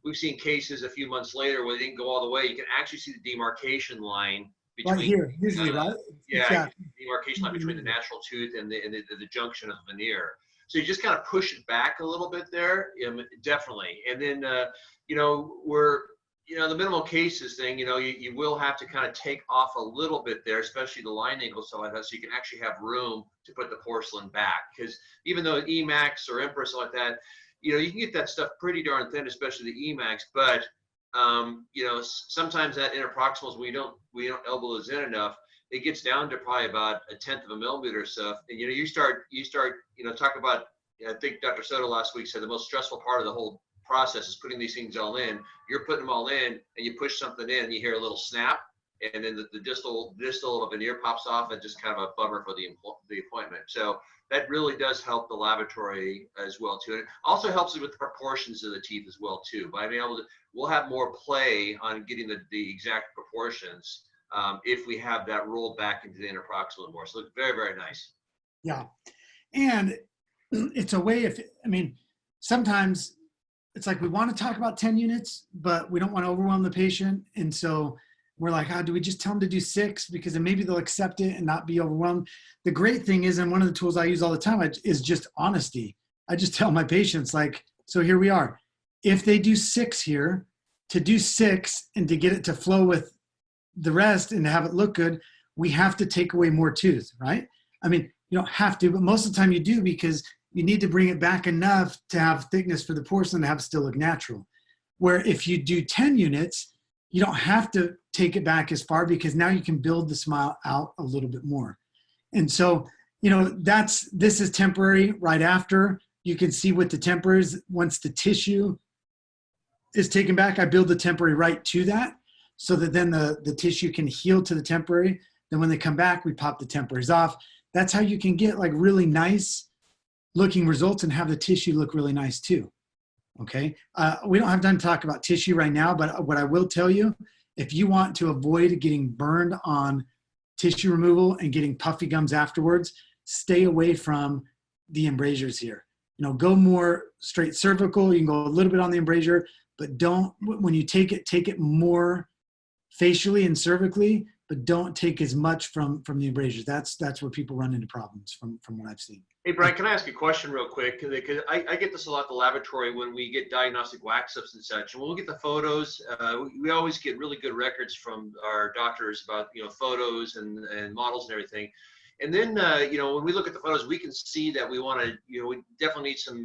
we've seen cases a few months later where they didn't go all the way. You can actually see the demarcation line between Right here, usually, right? yeah, demarcation line between the natural tooth and the junction of the veneer. So you just kind of push it back a little bit there, definitely. And then the minimal cases thing, you will have to kind of take off a little bit there, especially the line angle stuff like that, so you can actually have room to put the porcelain back. Because even though Emax or Empress like that, you can get that stuff pretty darn thin, especially the Emax. But sometimes that interproximal, we don't elbow those in enough, it gets down to probably about 1/10 of a millimeter or stuff. And you start talk about, I think Dr. Soto last week said the most stressful part of the whole process is putting these things all in. You're putting them all in, and you push something in, you hear a little snap, and then the distal of a veneer pops off, and just kind of a bummer for the appointment. So that really does help the laboratory as well too. And it also helps with the proportions of the teeth as well too. By being able to, we'll have more play on getting the exact proportions if we have that rolled back into the interproximal more. So it looks very, very nice. Yeah, and it's a way sometimes it's like we want to talk about 10 units, but we don't want to overwhelm the patient. And so we're like, do we just tell them to do 6? Because then maybe they'll accept it and not be overwhelmed. The great thing is, and one of the tools I use all the time is just honesty. I just tell my patients, like, so here we are. If they do 6 here, to do 6 and to get it to flow with the rest and to have it look good, we have to take away more tooth, right? I mean, you don't have to, but most of the time you do, because you need to bring it back enough to have thickness for the porcelain to have it still look natural. Where if you do 10 units, you don't have to take it back as far, because now you can build the smile out a little bit more. And so, this is temporary. Right after, you can see what the temporary is. Once the tissue is taken back, I build the temporary right to that, so that then the tissue can heal to the temporary. Then when they come back, we pop the temporaries off. That's how you can get like really nice looking results and have the tissue look really nice too. Okay. We don't have time to talk about tissue right now, but what I will tell you, if you want to avoid getting burned on tissue removal and getting puffy gums afterwards, stay away from the embrasures here. Go more straight cervical. You can go a little bit on the embrasure, but don't, when you take it more facially and cervically, but don't take as much from the embrasures. That's where people run into problems from what I've seen. Hey, Brian, can I ask a question real quick? Because I get this a lot at the laboratory when we get diagnostic wax-ups and such. And when we get the photos, we always get really good records from our doctors about, photos and models and everything. And then, when we look at the photos, we can see that we want to, we definitely need some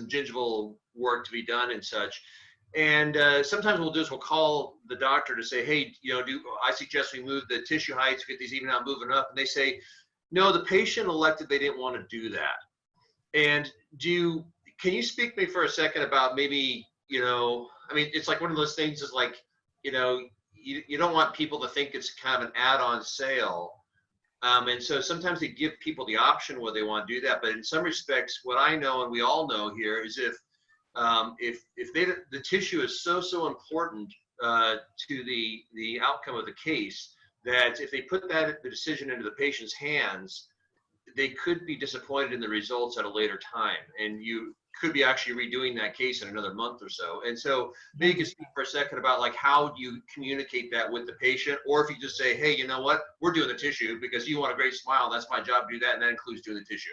gingival work to be done and such. And sometimes we'll call the doctor to say, hey, I suggest we move the tissue heights, get these even out, moving up. And they say, no, the patient elected they didn't want to do that. And can you speak to me for a second about maybe, it's like one of those things is like, you don't want people to think it's kind of an add-on sale. And so sometimes they give people the option where they want to do that. But in some respects, what I know and we all know here is if the tissue is so important to the outcome of the case, that if they put the decision into the patient's hands, they could be disappointed in the results at a later time, and you could be actually redoing that case in another month or so. And so maybe you can speak for a second about like how do you communicate that with the patient, or if you just say, hey, you know what, we're doing the tissue because you want a great smile, that's my job to do that, and that includes doing the tissue.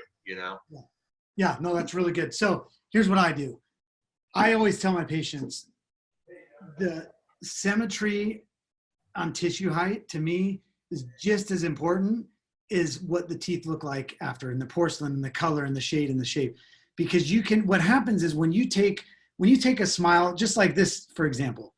Yeah, no, that's really good. So here's what I do. I always tell my patients, the symmetry on tissue height to me is just as important as what the teeth look like after, and the porcelain and the color and the shade and the shape. Because what happens is when you take a smile, just like this, for example,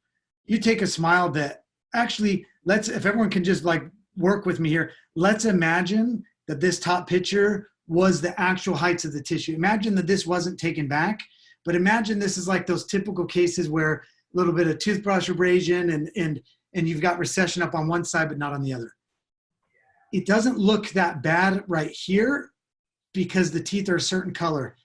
you take a smile that actually, if everyone can just like work with me here, let's imagine that this top picture was the actual heights of the tissue. Imagine that this wasn't taken back. But imagine this is like those typical cases where a little bit of toothbrush abrasion and you've got recession up on one side but not on the other. It doesn't look that bad right here because the teeth are a certain color.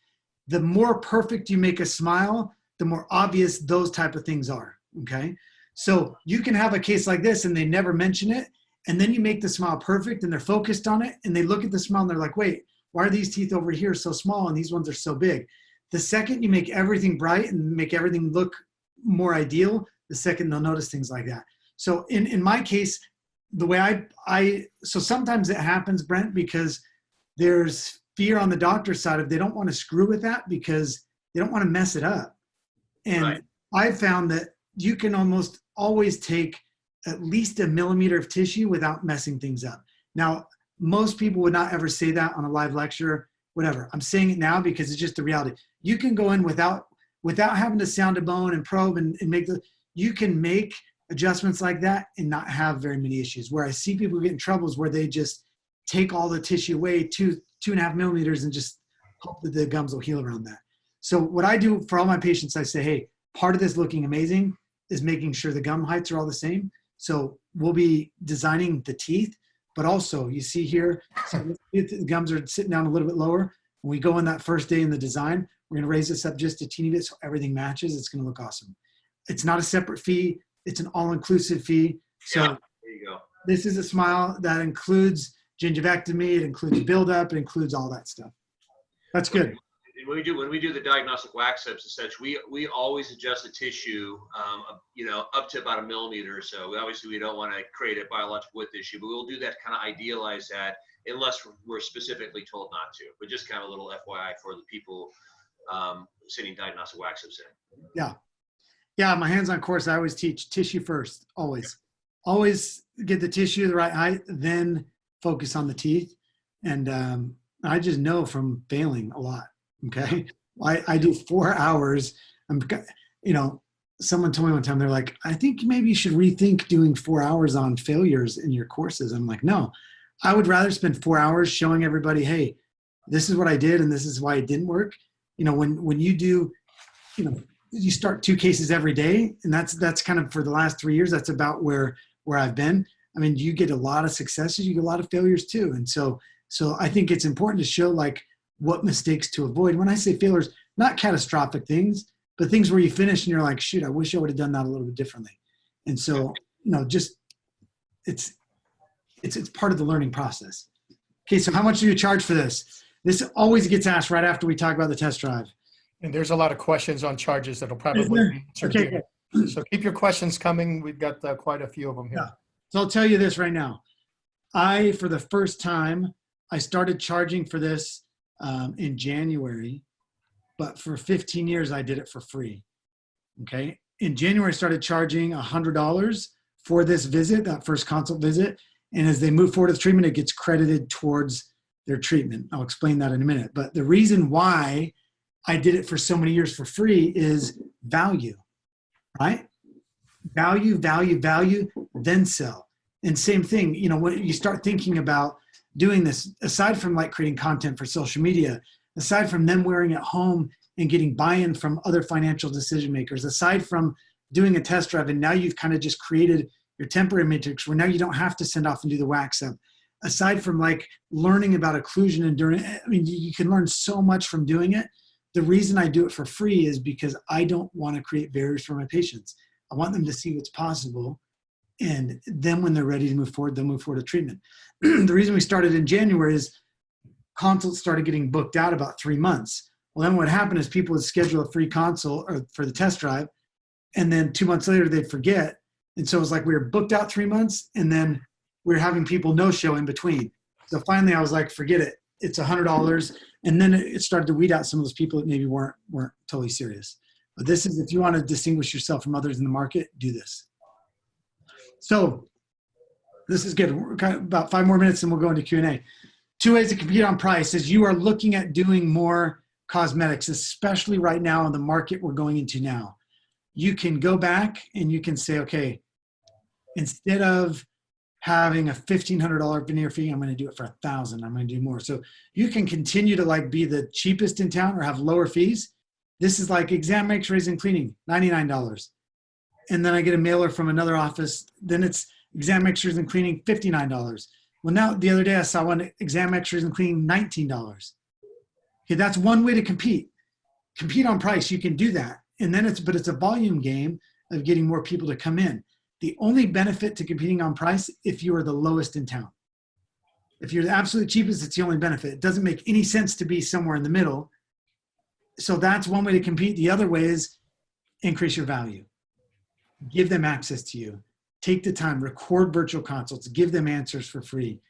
The more perfect you make a smile, the more obvious those type of things are, okay? So you can have a case like this and they never mention it. And then you make the smile perfect and they're focused on it. And they look at the smile and they're like, wait, why are these teeth over here so small and these ones are so big? The second you make everything bright and make everything look more ideal, the second they'll notice things like that. So in my case, the way so sometimes it happens, Brent, because there's fear on the doctor's side of they don't want to screw with that because they don't want to mess it up. And Right. I found that you can almost always take at least a millimeter of tissue without messing things up. Now, most people would not ever say that on a live lecture, whatever. I'm saying it now because it's just the reality. You can go in without having to sound a bone and probe and make you can make adjustments like that and not have very many issues. Where I see people get in trouble is where they just take all the tissue away, 2.5 millimeters, and just hope that the gums will heal around that. So what I do for all my patients, I say, hey, part of this looking amazing is making sure the gum heights are all the same. So we'll be designing the teeth, but also you see here, so the gums are sitting down a little bit lower. When we go in that first day in the design, we're going to raise this up just a teeny bit so everything matches. It's going to look awesome. It's not a separate fee. It's an all-inclusive fee. So Yeah, there you go. this is a smile that includes gingivectomy. It includes buildup. It includes all that stuff. That's good. And when we do the diagnostic wax ups and such, we always adjust the tissue, up to about 1 millimeter or so. Obviously, we don't want to create a biological width issue, but we'll do that to kind of idealize that unless we're specifically told not to. But just kind of a little FYI for the people sending diagnostic wax ups in. Yeah, my hands-on course, I always teach tissue first, always. Always get the tissue the right height, then focus on the teeth. And I just know from failing a lot, okay? I do 4 hours. Someone told me one time, they're like, I think maybe you should rethink doing 4 hours on failures in your courses. I'm like, no, I would rather spend 4 hours showing everybody, hey, this is what I did and this is why it didn't work. When you do, you start 2 cases every day, and that's kind of for the last 3 years, that's about where I've been. I mean, you get a lot of successes, you get a lot of failures too. And so I think it's important to show like what mistakes to avoid. When I say failures, not catastrophic things, but things where you finish and you're like, shoot, I wish I would have done that a little bit differently. And so, just it's part of the learning process. Okay, so how much do you charge for this? This always gets asked right after we talk about the test drive. And there's a lot of questions on charges that'll probably be answered Okay, here. good. So keep your questions coming. We've got quite a few of them here. Yeah. So I'll tell you this right now. For the first time, I started charging for this in January, but for 15 years, I did it for free. Okay. In January, I started charging $100 for this visit, that first consult visit. And as they move forward with treatment, it gets credited towards their treatment. I'll explain that in a minute. But the reason why I did it for so many years for free is value, right? Value, then sell. And same thing, when you start thinking about doing this, aside from like creating content for social media, aside from them wearing it home and getting buy-in from other financial decision makers, aside from doing a test drive, and now you've kind of just created your temporary matrix where now you don't have to send off and do the wax up. Aside from like learning about occlusion and during, you can learn so much from doing it. The reason I do it for free is because I don't want to create barriers for my patients. I want them to see what's possible. And then when they're ready to move forward, they'll move forward to treatment. The reason we started in January is consults started getting booked out about 3 months. Well, then what happened is people would schedule a free consult or for the test drive. And then 2 months later, they'd forget. And so it was like we were booked out 3 months and then we were having people no-show in between. So finally I was like, forget it. It's $100. And then it started to weed out some of those people that maybe weren't totally serious. But this is, if you want to distinguish yourself from others in the market, do this. So this is good. We're kind of about 5 more minutes and we'll go into Q&A. 2 ways to compete on price is you are looking at doing more cosmetics, especially right now in the market we're going into now. You can go back and you can say, okay, instead of having a $1,500 veneer fee, I'm going to do it for $1,000. I'm going to do more. So you can continue to like be the cheapest in town or have lower fees. This is like exam, x-rays, and cleaning, $99. And then I get a mailer from another office. Then it's exam, x-rays, and cleaning, $59. Well, now the other day I saw one exam, x-rays, and cleaning, $19. Okay, that's one way to compete. Compete on price. You can do that. And then it's a volume game. of getting more people to come in. The only benefit to competing on price, if you are the lowest in town. If you're the absolute cheapest, it's the only benefit. It doesn't make any sense to be somewhere in the middle. So that's one way to compete. The other way is increase your value. Give them access to you. Take the time, record virtual consults, give them answers for free.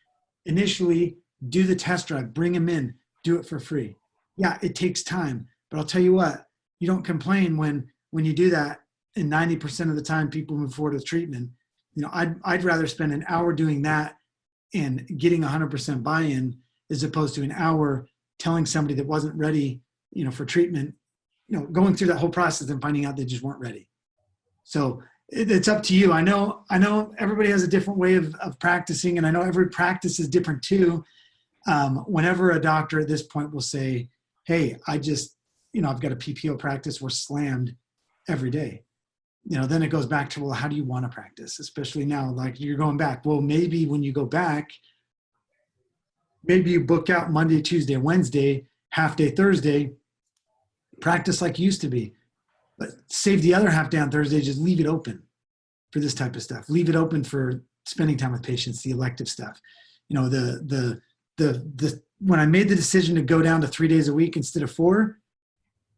Initially, do the test drive, bring them in, do it for free. Yeah, it takes time, but I'll tell you what, you don't complain when you do that, and 90% of the time people move forward with treatment. You know, I'd rather spend an hour doing that and getting 100% buy-in as opposed to an hour telling somebody that wasn't ready, you know, for treatment, you know, going through that whole process and finding out they just weren't ready. So it's up to you. I know everybody has a different way of practicing, and I know every practice is different too. Whenever a doctor at this point will say, hey, I've got a PPO practice, we're slammed every day. You know, then it goes back to, well, how do you want to practice? Especially now, like you're going back. Well, maybe when you go back, maybe you book out Monday, Tuesday, Wednesday, half day Thursday, practice like you used to be. But save the other half day on Thursday, just leave it open for this type of stuff. Leave it open for spending time with patients, the elective stuff. You know, when I made the decision to go down to 3 days a week instead of 4,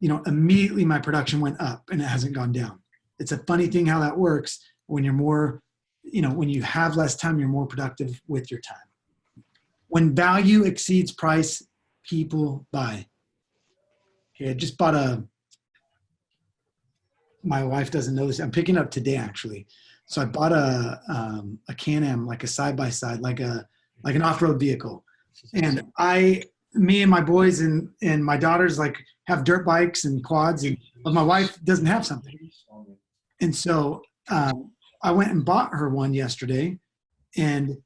you know, immediately my production went up and it hasn't gone down. It's a funny thing how that works. When you're more, you know, when you have less time, you're more productive with your time. When value exceeds price, people buy. Okay, I just bought my wife doesn't know this. I'm picking up today actually. So I bought a Can-Am, like a side-by-side, like an off-road vehicle. And me and my boys and my daughters like have dirt bikes and quads, but my wife doesn't have something. And so I went and bought her one yesterday. And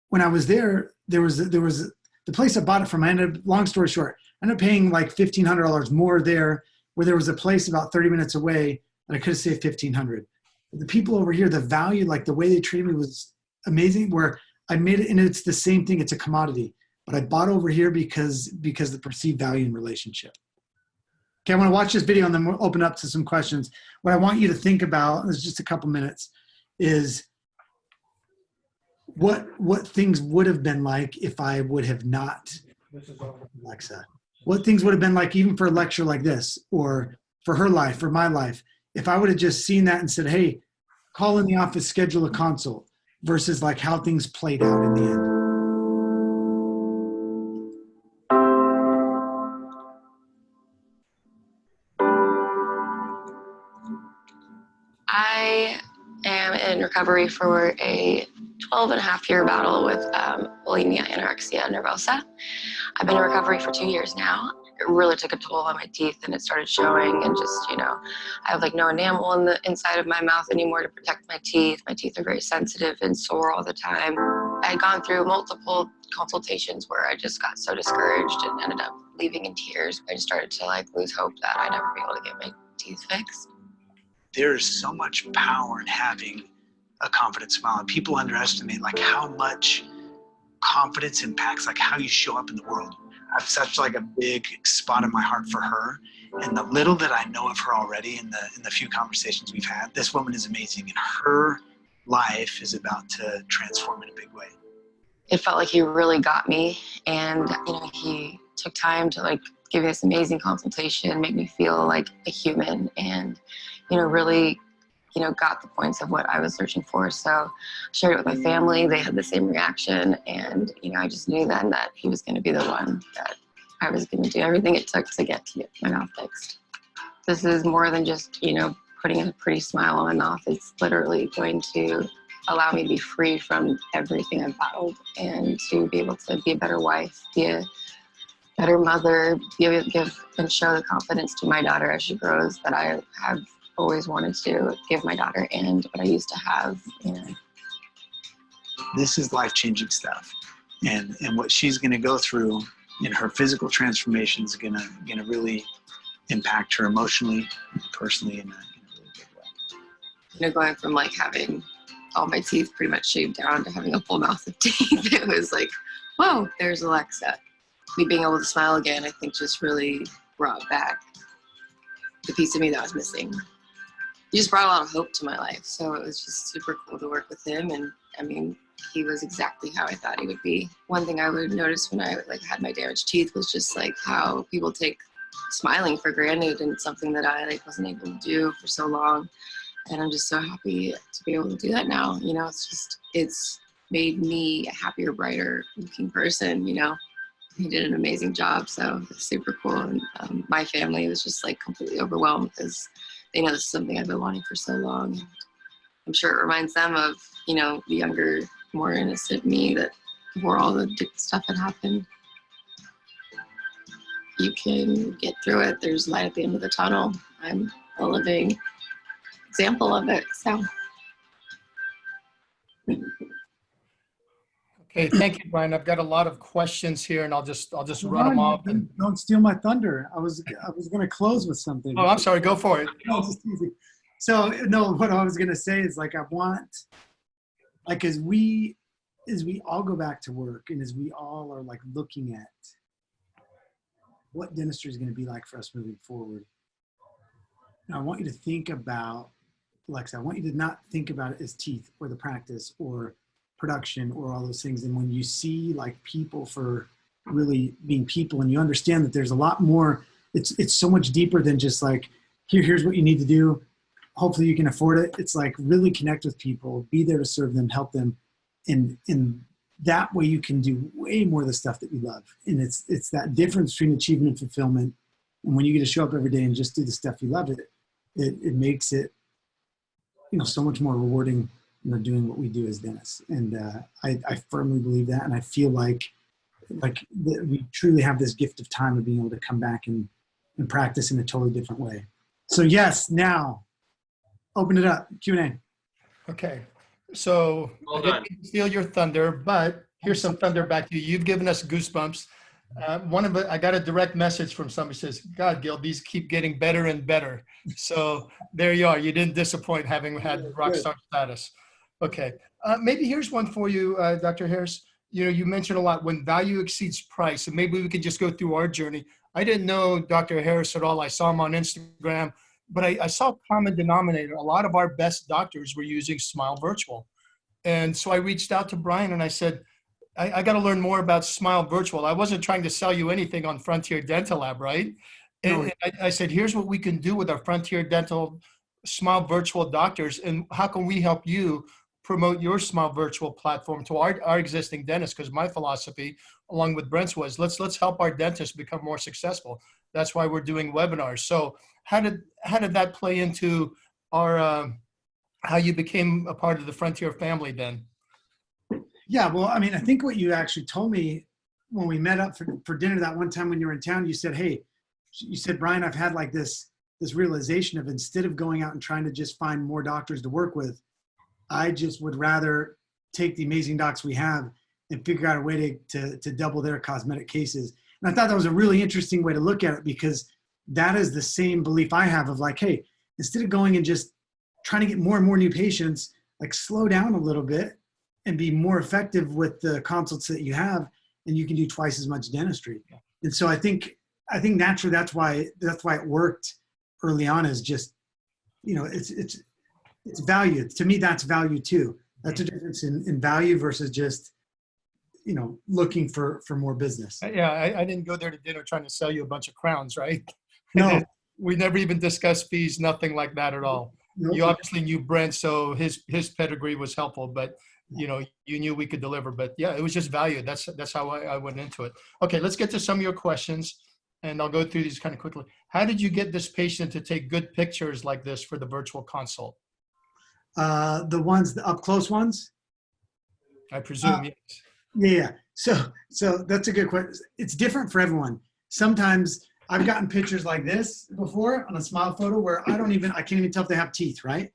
when I was there was the place I bought it from. Long story short, I ended up paying like $1,500 more there, where there was a place about 30 minutes away that I could have saved $1,500. The people over here, the value, like the way they treated me was amazing, where I made it, and it's the same thing. It's a commodity, but I bought over here because the perceived value in relationship. Okay, I want to watch this video and then we'll open up to some questions. What I want you to think about, is just a couple minutes, is what things would have been like if I would have not, Alexa, what things would have been like even for a lecture like this, or for her life, or my life, if I would have just seen that and said, hey, call in the office, schedule a consult, versus like how things played out in the end. I am in recovery for a 12-and-a-half-year battle with bulimia, anorexia nervosa. I've been in recovery for 2 years now. It really took a toll on my teeth, and it started showing, and just, you know, I have like no enamel in the inside of my mouth anymore to protect my teeth. My teeth are very sensitive and sore all the time. I had gone through multiple consultations where I just got so discouraged and ended up leaving in tears. I just started to like lose hope that I'd never be able to get my teeth fixed. There's so much power in having a confident smile, and people underestimate like how much confidence impacts like how you show up in the world. I have such like a big spot in my heart for her, and the little that I know of her already in the few conversations we've had, this woman is amazing, and her life is about to transform in a big way. It felt like he really got me, and you know, he took time to like give me this amazing consultation, make me feel like a human, and you know, really, you know, got the points of what I was searching for. So I shared it with my family. They had the same reaction. And, you know, I just knew then that he was going to be the one, that I was going to do everything it took to get my mouth fixed. This is more than just, you know, putting a pretty smile on my mouth. It's literally going to allow me to be free from everything I've battled, and to be able to be a better wife, be a better mother, give and show the confidence to my daughter as she grows that I have always wanted to give my daughter, and what I used to have, you know. This is life-changing stuff, and what she's going to go through in her physical transformation is going to really impact her emotionally, personally, in a really big way. You know, going from like having all my teeth pretty much shaved down to having a full mouth of teeth, it was like, whoa, there's Alexa. Me being able to smile again, I think just really brought back the piece of me that was missing. he just brought a lot of hope to my life. So it was just super cool to work with him. And I mean, he was exactly how I thought he would be. One thing I would notice when I like had my damaged teeth was just like how people take smiling for granted, and something that I like wasn't able to do for so long. And I'm just so happy to be able to do that now. You know, it's made me a happier, brighter looking person, you know. He did an amazing job, so it's super cool. And my family was just like completely overwhelmed because they know this is something I've been wanting for so long. And I'm sure it reminds them of, you know, the younger, more innocent me that before all the stuff had happened. You can get through it. There's light at the end of the tunnel. I'm a living example of it. So. Okay, thank you, Brian. I've got a lot of questions here, and I'll just run them off. And Don't steal my thunder. I was going to close with something. oh, I'm sorry. Go for it. No, just easy. So no, what I was going to say is like I want, like as we all go back to work, and as we all are like looking at what dentistry is going to be like for us moving forward. Now I want you to think about, Alexa, I want you to not think about it as teeth or the practice or production or all those things. And when you see like people for really being people, and you understand that there's a lot more, it's so much deeper than just like, here's what you need to do. Hopefully you can afford it. It's like really connect with people, be there to serve them, help them. And that way you can do way more of the stuff that you love. And it's that difference between achievement and fulfillment. And when you get to show up every day and just do the stuff you love, it makes it, you know, so much more rewarding, you know, doing what we do as dentists. And I firmly believe that. And I feel like we truly have this gift of time of being able to come back and practice in a totally different way. So yes, now open it up, Q&A. Okay. So Well I didn't done. mean to steal your thunder, but here's some thunder back to you. You've given us goosebumps. I got a direct message from somebody who says, God, Gil, these keep getting better and better. So there you are. You didn't disappoint having had rock star status. Okay. Maybe here's one for you, Dr. Harris. You know, you mentioned a lot when value exceeds price, and maybe we could just go through our journey. I didn't know Dr. Harris at all. I saw him on Instagram, but I saw a common denominator. A lot of our best doctors were using Smile Virtual. And so I reached out to Brian and I said, I got to learn more about Smile Virtual. I wasn't trying to sell you anything on Frontier Dental Lab, right? And I said, here's what we can do with our Frontier Dental Smile Virtual doctors, and how can we help you promote your Smile Virtual platform to our existing dentists? Because my philosophy, along with Brent's, was let's help our dentists become more successful. That's why we're doing webinars. So how did that play into our how you became a part of the Frontier family then? Yeah, well, I mean, I think what you actually told me when we met up for dinner that one time when you were in town, you said, hey, you said, Brian, I've had like this realization of, instead of going out and trying to just find more doctors to work with, I just would rather take the amazing docs we have and figure out a way to double their cosmetic cases. And I thought that was a really interesting way to look at it, because that is the same belief I have of like, hey, instead of going and just trying to get more and more new patients, like slow down a little bit and be more effective with the consults that you have, and you can do twice as much dentistry. And so I think naturally that's why it worked early on, is just, you know, it's value. To me, that's value too. That's a difference in value versus just, you know, looking for more business. Yeah, I didn't go there to dinner trying to sell you a bunch of crowns, right? No. We never even discussed fees, nothing like that at all. Nope. You obviously knew Brent, so his pedigree was helpful, but you know, you knew we could deliver. But yeah, it was just value. That's how I went into it. Okay, let's get to some of your questions, and I'll go through these kind of quickly. How did you get this patient to take good pictures like this for the virtual consult? The up close ones? I presume, yes. Yeah. So that's a good question. It's different for everyone. Sometimes I've gotten pictures like this before on a Smile photo where I can't even tell if they have teeth, right?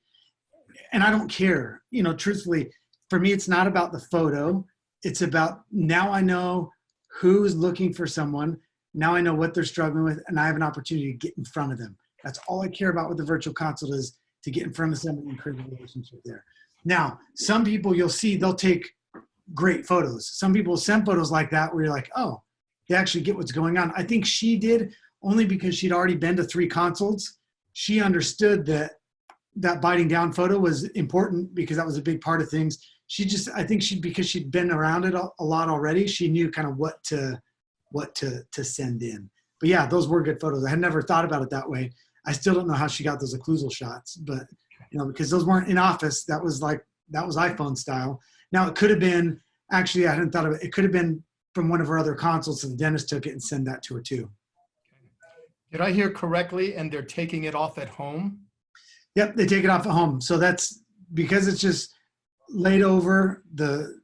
And I don't care, you know, truthfully. For me, it's not about the photo. It's about, now I know who's looking for someone. Now I know what they're struggling with, and I have an opportunity to get in front of them. That's all I care about with the virtual consult, is to get in front of somebody and create a relationship there. Now, some people you'll see, they'll take great photos. Some people send photos like that where you're like, oh, they actually get what's going on. I think she did, only because she'd already been to 3 consults. She understood that that biting down photo was important because that was a big part of things. She just, I think because she'd been around it a lot already, she knew kind of what to send in. But yeah, those were good photos. I had never thought about it that way. I still don't know how she got those occlusal shots, but because those weren't in office, that was iPhone style. Now it could have been, actually, I hadn't thought of it. It could have been from one of her other consults, and the dentist took it and sent that to her too. Did I hear correctly? And they're taking it off at home? Yep, they take it off at home. So that's because it's just laid over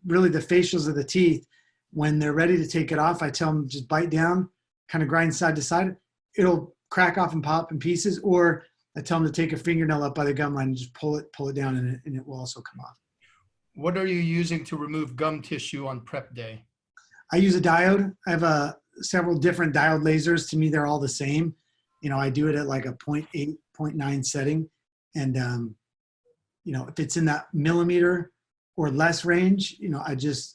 really the facials of the teeth. When they're ready to take it off, I tell them just bite down, kind of grind side to side. It'll crack off and pop in pieces, or I tell them to take a fingernail up by the gum line and just pull it down, and it will also come off. What are you using to remove gum tissue on prep day? I use a diode. I have several different diode lasers. To me, they're all the same. I do it at like a 0.8, 0.9 setting. And, if it's in that millimeter or less range,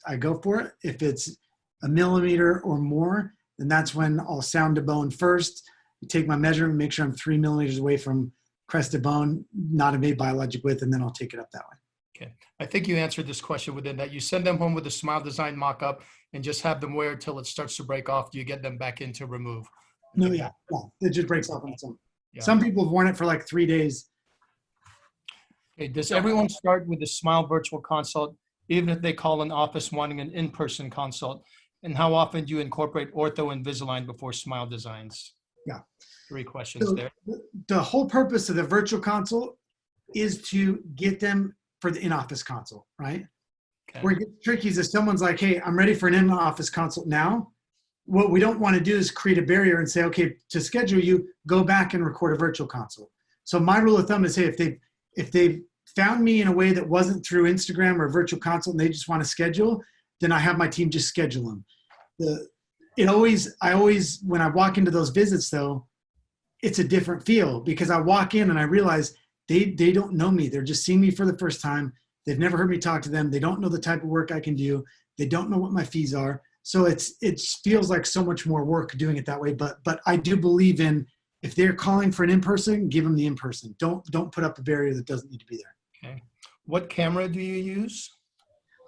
I go for it. If it's a millimeter or more, then that's when I'll sound to bone first, take my measurement, make sure I'm 3 millimeters away from crest of bone, not a made biologic width, and then I'll take it up that way. Okay. I think you answered this question within that. You send them home with a Smile Design mock-up and just have them wear it till it starts to break off. Do you get them back in to remove? No, yeah. It just breaks off on its own. Yeah. Some people have worn it for like 3 days. Okay. Does everyone start with a Smile virtual consult, even if they call an office wanting an in-person consult? And how often do you incorporate ortho and Invisalign before Smile Designs? Yeah. 3 questions So there. the whole purpose of the virtual consult is to get them for the in-office consult, right? Okay. Where it gets tricky is if someone's like, hey, I'm ready for an in-office consult now. What we don't want to do is create a barrier and say, okay, to schedule you, go back and record a virtual consult. So my rule of thumb is, hey, if they've found me in a way that wasn't through Instagram or virtual consult and they just want to schedule, then I have my team just schedule them. I always, when I walk into those visits though, it's a different feel because I walk in and I realize they don't know me. They're just seeing me for the first time. They've never heard me talk to them. They don't know the type of work I can do. They don't know what my fees are. So it feels like so much more work doing it that way. But I do believe in, if they're calling for an in-person, give them the in-person. Don't put up a barrier that doesn't need to be there. Okay. What camera do you use?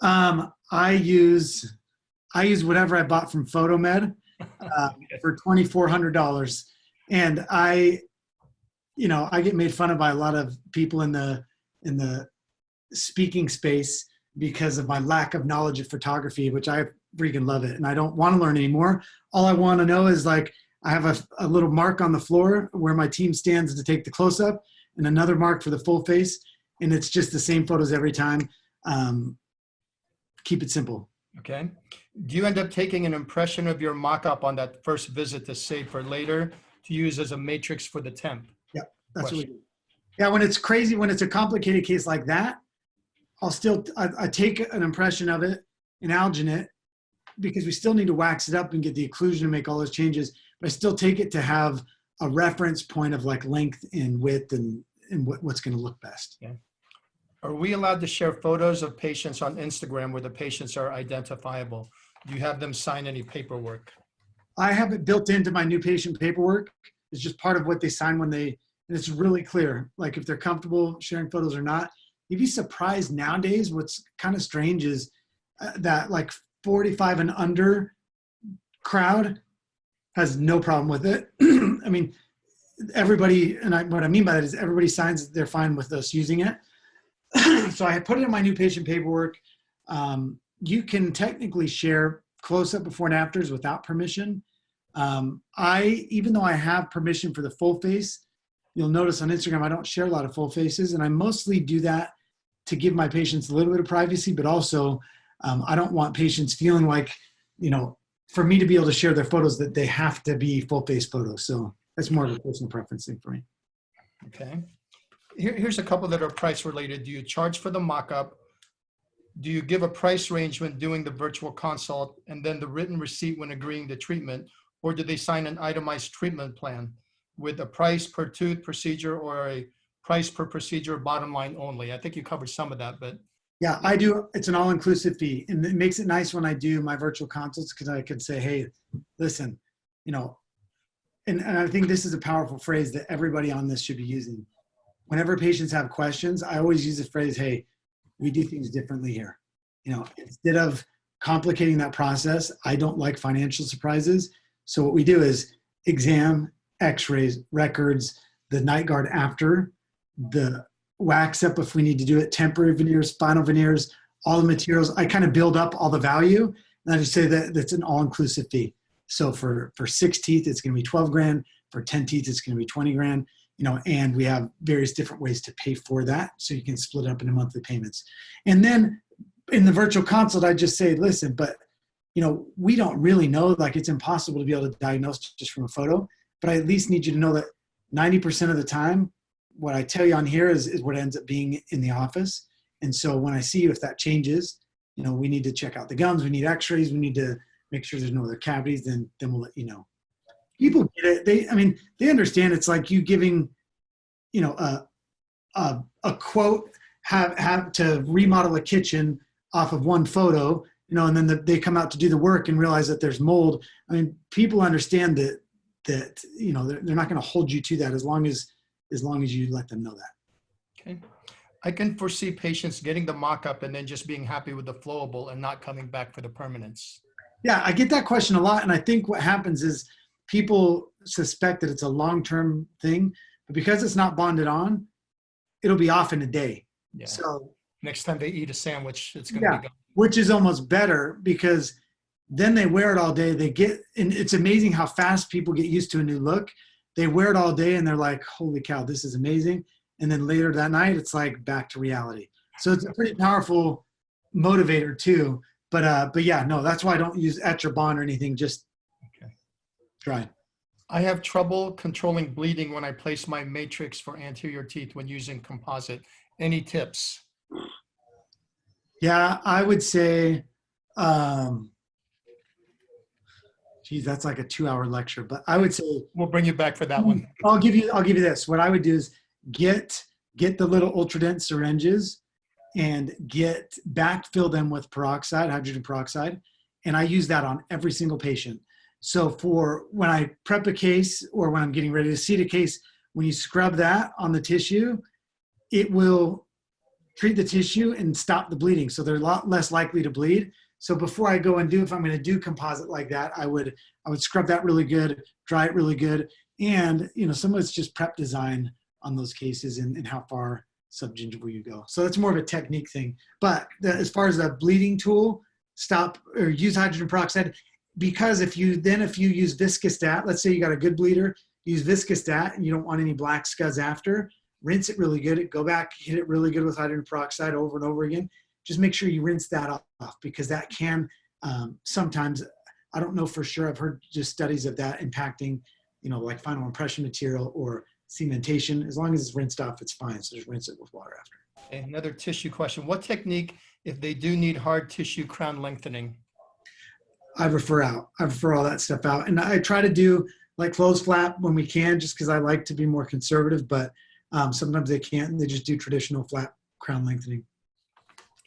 I use whatever I bought from PhotoMed for $2,400. And I get made fun of by a lot of people in the speaking space because of my lack of knowledge of photography, which I freaking love it. And I don't want to learn anymore. All I want to know is like, I have a little mark on the floor where my team stands to take the close up and another mark for the full face. And it's just the same photos every time. Keep it simple. Okay. Do you end up taking an impression of your mock-up on that first visit to save for later to use as a matrix for the temp? Yeah, that's what we do. Yeah, when it's crazy, when it's a complicated case like that, I take an impression of it and algin it because we still need to wax it up and get the occlusion and make all those changes. But I still take it to have a reference point of like length and width and what's going to look best. Yeah. Are we allowed to share photos of patients on Instagram where the patients are identifiable? Do you have them sign any paperwork? I have it built into my new patient paperwork. It's just part of what they sign and it's really clear, like if they're comfortable sharing photos or not. You'd be surprised nowadays. What's kind of strange is that like 45 and under crowd has no problem with it. I mean, everybody, what I mean by that is everybody signs that they're fine with us using it. So I put it in my new patient paperwork. You can technically share close-up before and afters without permission. Even though I have permission for the full face, you'll notice on Instagram, I don't share a lot of full faces, and I mostly do that to give my patients a little bit of privacy, but also I don't want patients feeling like, for me to be able to share their photos that they have to be full face photos. So that's more of a personal preference thing for me. Okay. Here's a couple that are price related. Do you charge for the mock-up? Do you give a price range when doing the virtual consult and then the written receipt when agreeing to treatment? Or do they sign an itemized treatment plan with a price per tooth procedure or a price per procedure bottom line only? I think you covered some of that, but. Yeah, I do. It's an all-inclusive fee. And it makes it nice when I do my virtual consults because I can say, hey, listen, and I think this is a powerful phrase that everybody on this should be using. whenever patients have questions, I always use the phrase, hey, we do things differently here. Instead of complicating that process, I don't like financial surprises. So what we do is exam, x-rays, records, the night guard after, the wax up if we need to do it, temporary veneers, final veneers, all the materials. I kind of build up all the value, and I just say that that's an all-inclusive fee. So for 6 teeth, it's going to be 12 grand. For 10 teeth, it's going to be 20 grand. And we have various different ways to pay for that. So you can split it up into monthly payments. And then in the virtual consult, I just say, listen, but we don't really know, like it's impossible to be able to diagnose just from a photo, but I at least need you to know that 90% of the time, what I tell you on here is what ends up being in the office. And so when I see you, if that changes, we need to check out the gums, we need x-rays, we need to make sure there's no other cavities, then we'll let you know. People get it. They understand. It's like you giving, a quote, have to remodel a kitchen off of one photo, and then they come out to do the work and realize that there's mold. People understand that they're not going to hold you to that as long as you let them know that. Okay. I can foresee patients getting the mock-up and then just being happy with the flowable and not coming back for the permanence. Yeah, I get that question a lot. And I think what happens is people suspect that it's a long-term thing, but because it's not bonded on, it'll be off in a day. Yeah. So next time they eat a sandwich, it's going to be gone. Which is almost better because then they wear it all day. And it's amazing how fast people get used to a new look. They wear it all day and they're like, holy cow, this is amazing. And then later that night, it's like back to reality. So it's a pretty powerful motivator too. But yeah, no, that's why I don't use etch or bond or anything. Just try. I have trouble controlling bleeding when I place my matrix for anterior teeth when using composite. Any tips? Yeah, I would say, geez, that's like a 2-hour lecture, but I would say, We'll bring you back for that one. I'll give you this. What I would do is get the little ultradense syringes and backfill them with peroxide, hydrogen peroxide. And I use that on every single patient. So for when I prep a case or when I'm getting ready to seat a case, when you scrub that on the tissue, it will treat the tissue and stop the bleeding. So they're a lot less likely to bleed. So before I go and if I'm going to do composite like that, I would scrub that really good, dry it really good. And, some of it's just prep design on those cases and how far subgingival you go. So that's more of a technique thing. But as far as a bleeding tool, stop or use hydrogen peroxide, because if you use viscostat, let's say you got a good bleeder, use viscostat and you don't want any black scuds after, rinse it really good, go back, hit it really good with hydrogen peroxide over and over again. Just make sure you rinse that off because that can sometimes, I don't know for sure, I've heard just studies of that impacting, like final impression material or cementation. As long as it's rinsed off, it's fine. So just rinse it with water after. Okay, another tissue question. What technique if they do need hard tissue crown lengthening? I refer all that stuff out. And I try to do like closed flap when we can, just because I like to be more conservative, but sometimes they can't. They just do traditional flap crown lengthening.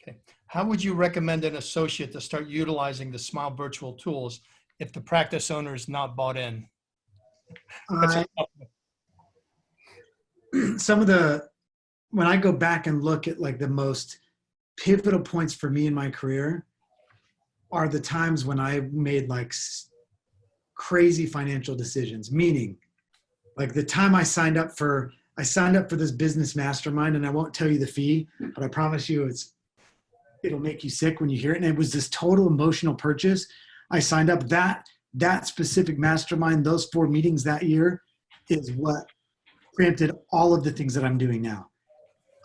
Okay. How would you recommend an associate to start utilizing the Smile virtual tools if the practice owner is not bought in? When I go back and look at like the most pivotal points for me in my career are the times when I made like crazy financial decisions, meaning like the time I signed up for this business mastermind, and I won't tell you the fee, but I promise you it'll make you sick when you hear it. And it was this total emotional purchase. I signed up that specific mastermind, those 4 meetings that year is what preempted all of the things that I'm doing now.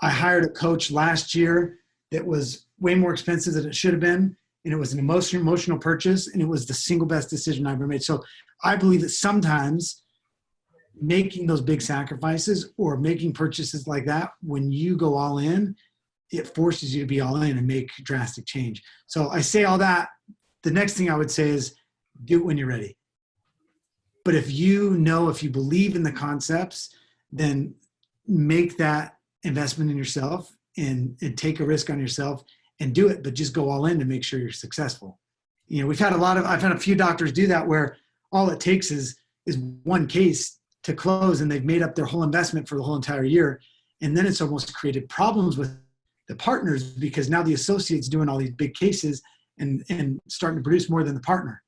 I hired a coach last year that was way more expensive than it should have been. And it was an emotional purchase, and it was the single best decision I ever made. So I believe that sometimes making those big sacrifices or making purchases like that, when you go all in, it forces you to be all in and make drastic change. So I say all that. The next thing I would say is do it when you're ready. But if you believe in the concepts, then make that investment in yourself and take a risk on yourself and do it, but just go all in to make sure you're successful. I've had a few doctors do that where all it takes is one case to close and they've made up their whole investment for the whole entire year. And then it's almost created problems with the partners because now the associate's doing all these big cases and starting to produce more than the partner,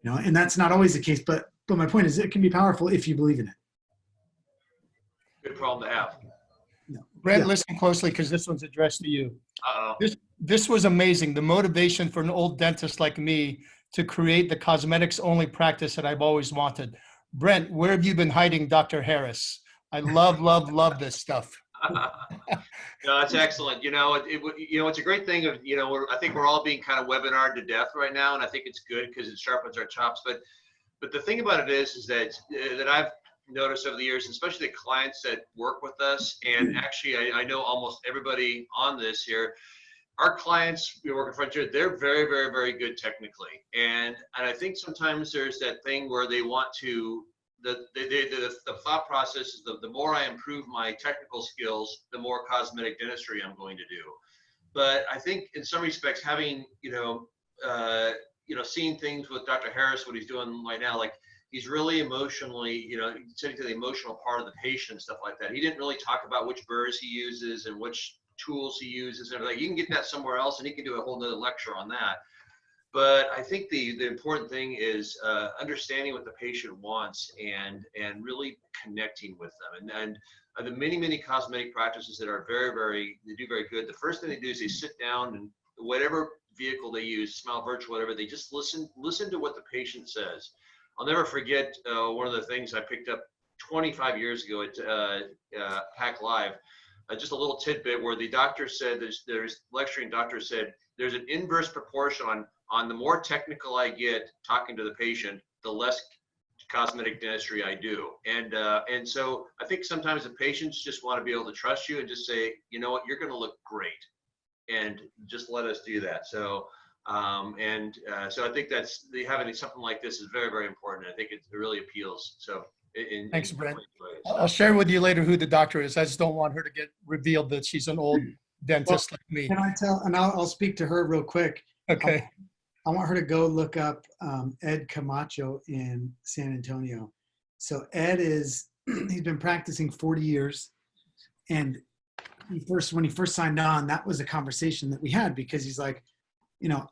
and that's not always the case. But my point is it can be powerful if you believe in it. Good problem to have. Brent, Yeah. listen closely because this one's addressed to you. Uh-oh. This was amazing. The motivation for an old dentist like me to create the cosmetics only practice that I've always wanted. Brent, where have you been hiding Dr. Harris? I love, love, love this stuff. No, that's excellent. It's a great thing of, I think we're all being kind of webinared to death right now, and I think it's good because it sharpens our chops. But the thing about it is that I've noticed over the years, especially the clients that work with us, and actually I know almost everybody on this here, our clients we work in Frontier, they're very, very, very good technically. And I think sometimes there's that thing where they want to, the thought process is the more I improve my technical skills, the more cosmetic dentistry I'm going to do. But I think in some respects, having, seeing things with Dr. Harris, what he's doing right now, like he's really emotionally, getting to the emotional part of the patient, stuff like that. He didn't really talk about which burrs he uses and which tools he uses and everything. You can get that somewhere else and he can do a whole nother lecture on that. But I think the important thing is understanding what the patient wants and really connecting with them. And the many cosmetic practices that are they do very good. The first thing they do is they sit down and whatever vehicle they use, Smile Virtual, whatever, they just listen to what the patient says. I'll never forget one of the things I picked up 25 years ago at PAC Live. Just a little tidbit where the doctor said, there's lecturing doctor said, there's an inverse proportion on the more technical I get talking to the patient, the less cosmetic dentistry I do. And so I think sometimes the patients just want to be able to trust you and just say, you know what, you're going to look great. And just let us do that. So, so I think having something like this is very, very important. I think it really appeals. So Thanks, Brent. I'll share with you later who the doctor is. I just don't want her to get revealed that she's an old dentist like me. Can I tell, and I'll speak to her real quick. Okay. I want her to go look up Ed Camacho in San Antonio. So Ed he's been practicing 40 years. And when he first signed on, that was a conversation that we had because he's like,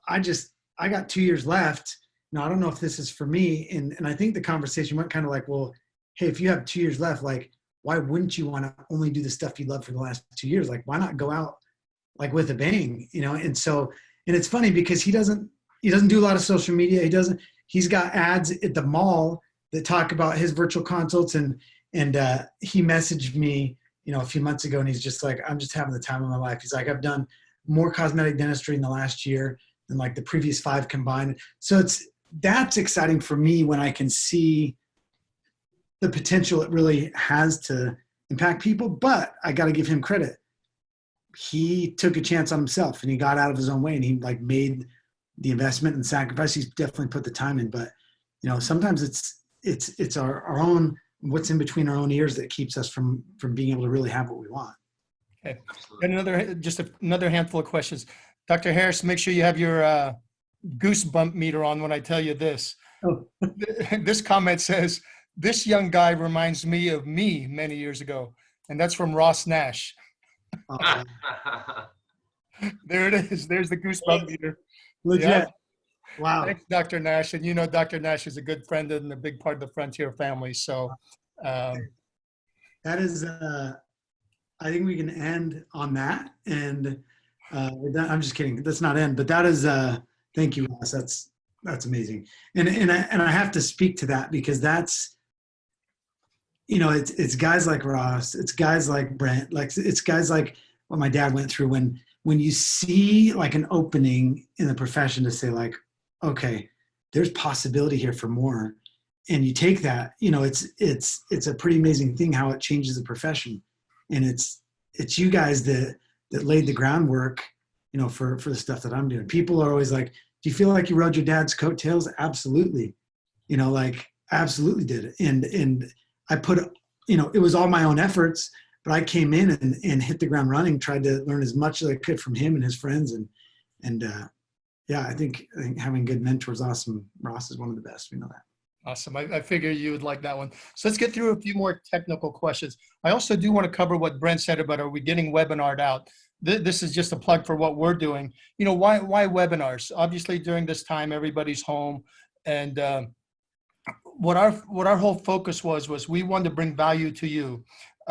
I got 2 years left. Now, I don't know if this is for me. And I think the conversation went kind of like, well, hey, if you have 2 years left, like, why wouldn't you want to only do the stuff you love for the last 2 years? Like, why not go out like with a bang, And so, and it's funny because he doesn't do a lot of social media. He's got ads at the mall that talk about his virtual consults. And he messaged me, a few months ago, and he's just like, I'm just having the time of my life. He's like, I've done more cosmetic dentistry in the last year than like the previous 5 combined. So that's exciting for me when I can see the potential it really has to impact people, but I got to give him credit. He took a chance on himself and he got out of his own way and he like made the investment and sacrifice. He's definitely put the time in, but sometimes it's our own, what's in between our own ears that keeps us from being able to really have what we want. Okay. And another handful of questions. Dr. Harris, make sure you have your goosebump meter on when I tell you this. Oh. This comment says, this young guy reminds me of me many years ago. And that's from Ross Nash. There it is. There's the goosebump meter. Legit. Yeah. Wow. Thanks, Dr. Nash. And Dr. Nash is a good friend and a big part of the Frontier family. So that is, I think we can end on that. And I'm just kidding. That's not end, but that is, thank you, Ross. That's amazing. And I have to speak to that because that's, it's guys like Ross, it's guys like Brent, like it's guys like what my dad went through when you see like an opening in the profession to say like, okay, there's possibility here for more. And you take that, it's a pretty amazing thing how it changes the profession. And it's you guys that laid the groundwork, for the stuff that I'm doing. People are always like, do you feel like you rode your dad's coattails? Absolutely. Absolutely did. And I put, it was all my own efforts, but I came in and hit the ground running, tried to learn as much as I could from him and his friends. And yeah, I think having good mentors, awesome. Ross is one of the best. We know that. Awesome. I figure you would like that one. So let's get through a few more technical questions. I also do want to cover what Brent said about, are we getting webinared out? This is just a plug for what we're doing. You know, why webinars? Obviously, during this time, everybody's home. And what our whole focus was we wanted to bring value to you.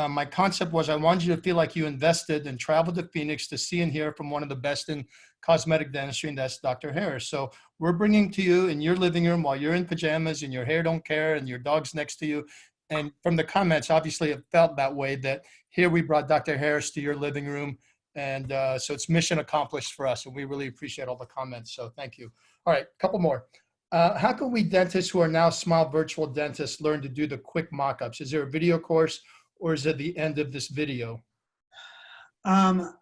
My concept was I wanted you to feel like you invested and traveled to Phoenix to see and hear from one of the best in cosmetic dentistry, and that's Dr. Harris. So we're bringing to you in your living room while you're in pajamas and your hair don't care and your dog's next to you. And from the comments, obviously it felt that way, that here we brought Dr. Harris to your living room. And so it's mission accomplished for us. And we really appreciate all the comments. So thank you. All right, a couple more. How can we dentists who are now Smile virtual dentists learn to do the quick mock-ups? Is there a video course, or is it the end of this video? The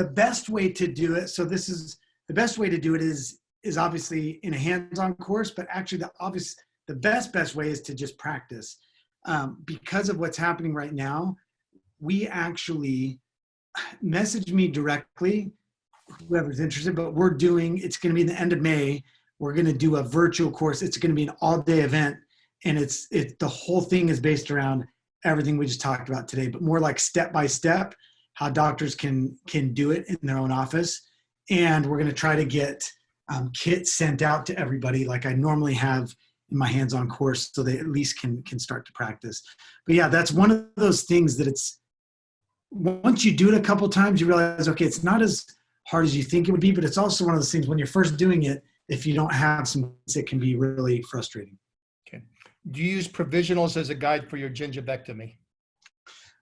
best way to do it, so this is the best way to do it is obviously in a hands-on course, but actually the best way is to just practice. Because of what's happening right now, we actually message me directly, whoever's interested, but it's going to be the end of May. We're going to do a virtual course. It's going to be an all-day event. And the whole thing is based around everything we just talked about today, but more like step-by-step, how doctors can do it in their own office. And we're going to try to get kits sent out to everybody like I normally have in my hands-on course, so they at least can start to practice. But yeah, that's one of those things that once you do it a couple times, you realize, okay, it's not as hard as you think it would be, but it's also one of those things when you're first doing it, if you don't have some, it can be really frustrating. Okay. Do you use provisionals as a guide for your gingivectomy?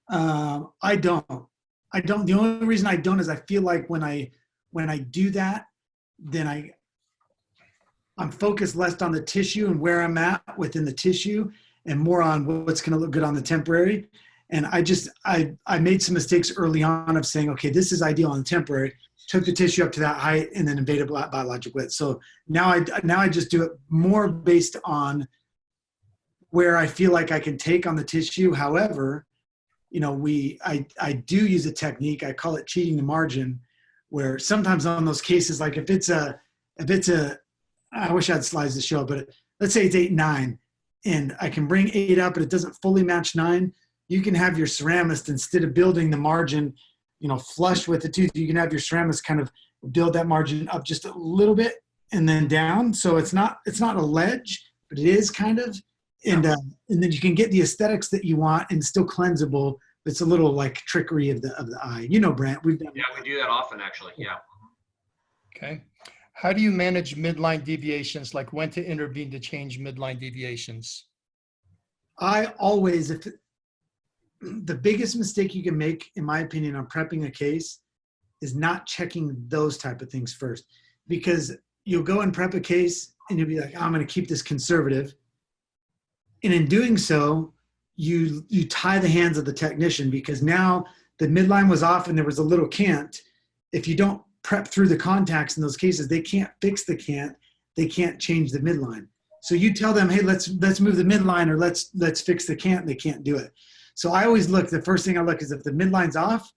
I don't. The only reason I don't is I feel like when I do that, then I'm focused less on the tissue and where I'm at within the tissue and more on what's going to look good on the temporary. And I made some mistakes early on of saying, okay, this is ideal on the temporary, took the tissue up to that height and then invaded biologic width. So now I just do it more based on where I feel like I can take on the tissue. However, you know, I do use a technique, I call it cheating the margin, where sometimes on those cases, like if it's a, I wish I had slides to show, but let's say it's 8-9 and I can bring 8 up, but it doesn't fully match 9. You can have your ceramist, instead of building the margin, you know, flush with the tooth, you can have your ceramist kind of build that margin up just a little bit and then down. So it's not a ledge, but it is kind of, and then you can get the aesthetics that you want and still cleansable. It's a little like trickery of the eye. You know, Brent, we've done. Yeah, we do that often, actually. Yeah. Okay. How do you manage midline deviations, like when to intervene to change midline deviations? I always, the biggest mistake you can make, in my opinion, on prepping a case is not checking those type of things first, because you'll go and prep a case and you'll be like, I'm going to keep this conservative. And in doing so, you tie the hands of the technician, because now the midline was off and there was a little cant. If you don't prep through the contacts in those cases, they can't fix the cant. They can't change the midline. So you tell them, hey, let's move the midline, or let's fix the cant. They can't do it. So I always look, the first thing I look is if the midline's off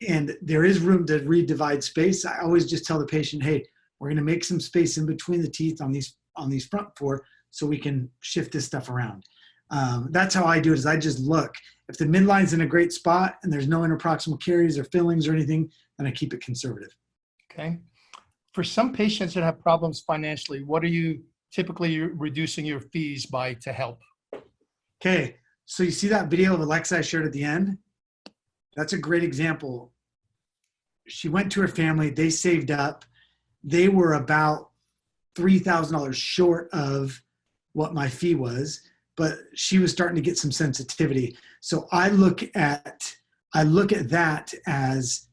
and there is room to redivide space, I always just tell the patient, hey, we're going to make some space in between the teeth on these front 4 so we can shift this stuff around. That's how I do it, is I just look. If the midline's in a great spot and there's no interproximal caries or fillings or anything, then I keep it conservative. Okay. For some patients that have problems financially, what are you typically reducing your fees by to help? Okay. So you see that video of Alexa I shared at the end? That's a great example. She went to her family, they saved up. They were about $3,000 short of what my fee was, but she was starting to get some sensitivity. So I look at that as,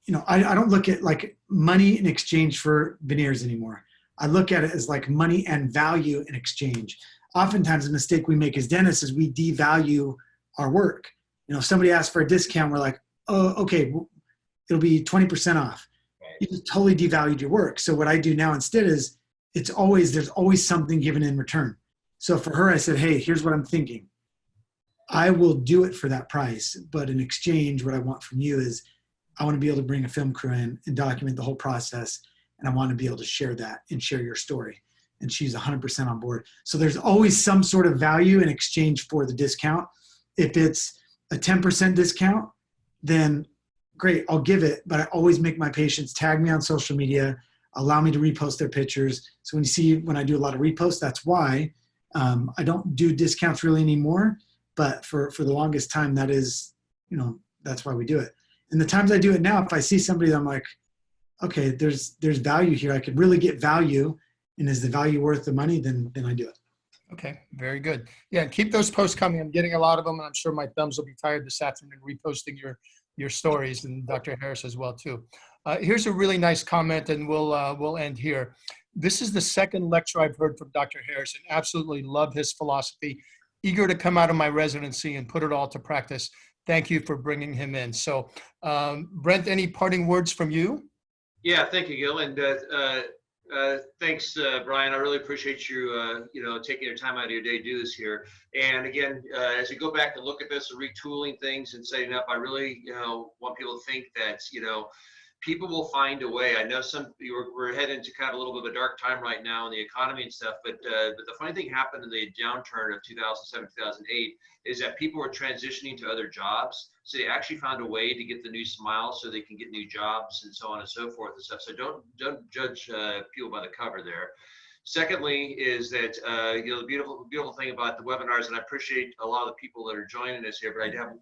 you know, I don't look at like money in exchange for veneers anymore. I look at it as like money and value in exchange. Oftentimes the mistake we make as dentists is we devalue our work. You know, if somebody asks for a discount, we're like, oh, okay, it'll be 20% off. You just totally devalued your work. So what I do now instead is there's always something given in return. So for her, I said, hey, here's what I'm thinking. I will do it for that price, but in exchange, what I want from you is I want to be able to bring a film crew in and document the whole process. And I want to be able to share that and share your story. and she's 100% on board. So there's always some sort of value in exchange for the discount. If it's a 10% discount, then great, I'll give it, but I always make my patients tag me on social media, allow me to repost their pictures. So when I do a lot of reposts, that's why I don't do discounts really anymore. But for the longest time, that is, that's why we do it. And the times I do it now, if I see somebody that I'm like, okay, there's value here, I could really get value, and is the value worth the money, then I do it. Okay, very good. Yeah, and keep those posts coming. I'm getting a lot of them, and I'm sure my thumbs will be tired this afternoon reposting your stories, and Dr. Harris as well too. Here's a really nice comment, and we'll end here. This is the second lecture I've heard from Dr. Harris, and absolutely love his philosophy. Eager to come out of my residency and put it all to practice. Thank you for bringing him in. So, Brent, any parting words from you? Yeah, thank you, Gil, and thanks, Brian. I really appreciate you, taking your time out of your day to do this here. And again, as you go back and look at this and retooling things and setting up, I really, want people to think that, people will find a way. I know we're heading into kind of a little bit of a dark time right now in the economy and stuff, but the funny thing happened in the downturn of 2007, 2008 is that people were transitioning to other jobs. So they actually found a way to get the new smile so they can get new jobs and so on and so forth and stuff. So don't judge people by the cover there. Secondly is that, the beautiful thing about the webinars, and I appreciate a lot of the people that are joining us here, but I have,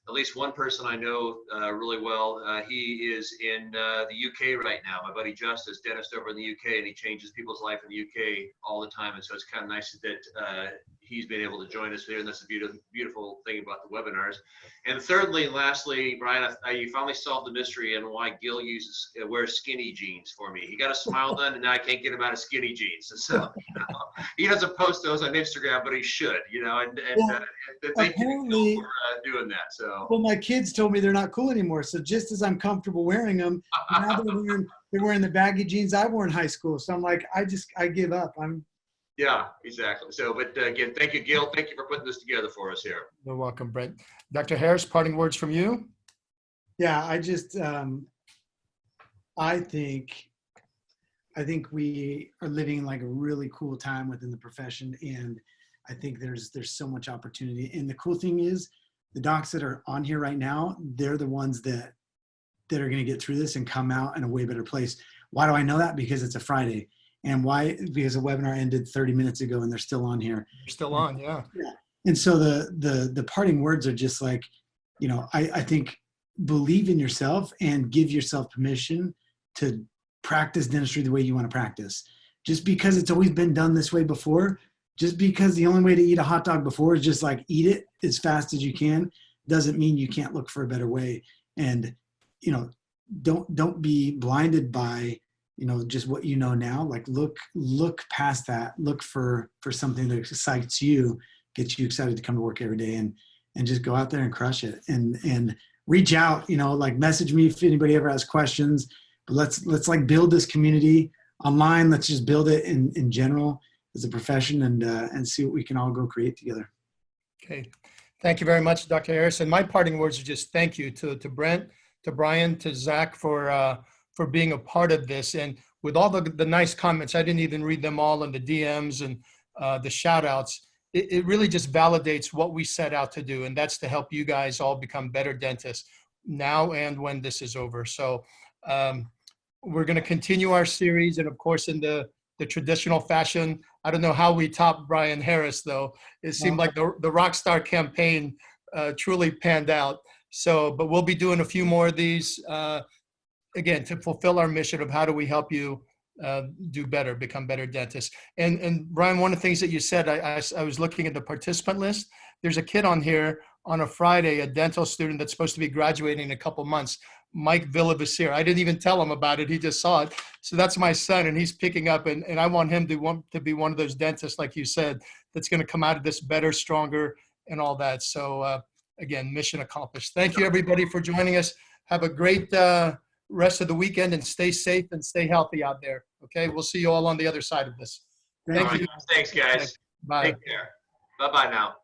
at least one person I know really well. He is in the UK right now. My buddy Justice, dentist over in the UK, and he changes people's life in the UK all the time. And so it's kind of nice that he's been able to join us here, and that's a beautiful thing about the webinars. And thirdly and lastly, Brian, you finally solved the mystery and why Gil wears skinny jeans for me. He got a smile done, and now I can't get him out of skinny jeans. And so he doesn't post those on Instagram, but he should. Thank you for doing that. So. Well, my kids told me they're not cool anymore. So just as I'm comfortable wearing them, now they're wearing the baggy jeans I wore in high school. So I'm like, I give up. Yeah, exactly. So, but again, thank you, Gil. Thank you for putting this together for us here. You're welcome, Brent. Dr. Harris, parting words from you? Yeah, I think we are living like a really cool time within the profession, and I think there's so much opportunity. And the cool thing is, the docs that are on here right now, they're the ones that are going to get through this and come out in a way better place. Why do I know that? Because it's a Friday. And why? Because the webinar ended 30 minutes ago and they're still on here. They're still on, yeah. Yeah. And so the parting words are just like, I think believe in yourself and give yourself permission to practice dentistry the way you want to practice. Just because it's always been done this way before, just because the only way to eat a hot dog before is just like eat it as fast as you can, doesn't mean you can't look for a better way. And, don't be blinded by, just what you know now. Like look past that, look for something that excites you, gets you excited to come to work every day, and just go out there and crush it, and reach out, like message me if anybody ever has questions. But let's like build this community online. Let's just build it in general as a profession, and see what we can all go create together. Okay. Thank you very much, Dr. Harris. And my parting words are just thank you to Brent, to Brian, to Zach for being a part of this. And with all the nice comments, I didn't even read them all in the DMs and the shout outs. It really just validates what we set out to do. And that's to help you guys all become better dentists now and when this is over. So we're going to continue our series. And of course, in the traditional fashion, I don't know how we top Brian Harris, though. It seemed like the Rockstar campaign truly panned out. So, but we'll be doing a few more of these, again, to fulfill our mission of how do we help you do better, become better dentists. And Brian, one of the things that you said, I was looking at the participant list. There's a kid on here on a Friday, a dental student that's supposed to be graduating in a couple months, Mike Villavasir. I didn't even tell him about it. He just saw it. So that's my son, and he's picking up, and I want him to be one of those dentists, like you said, that's going to come out of this better, stronger, and all that. So again, mission accomplished. Thank you, everybody, for joining us. Have a great rest of the weekend, and stay safe and stay healthy out there. Okay, we'll see you all on the other side of this. Thank you. Thanks, guys. Bye. Take care. Bye-bye now.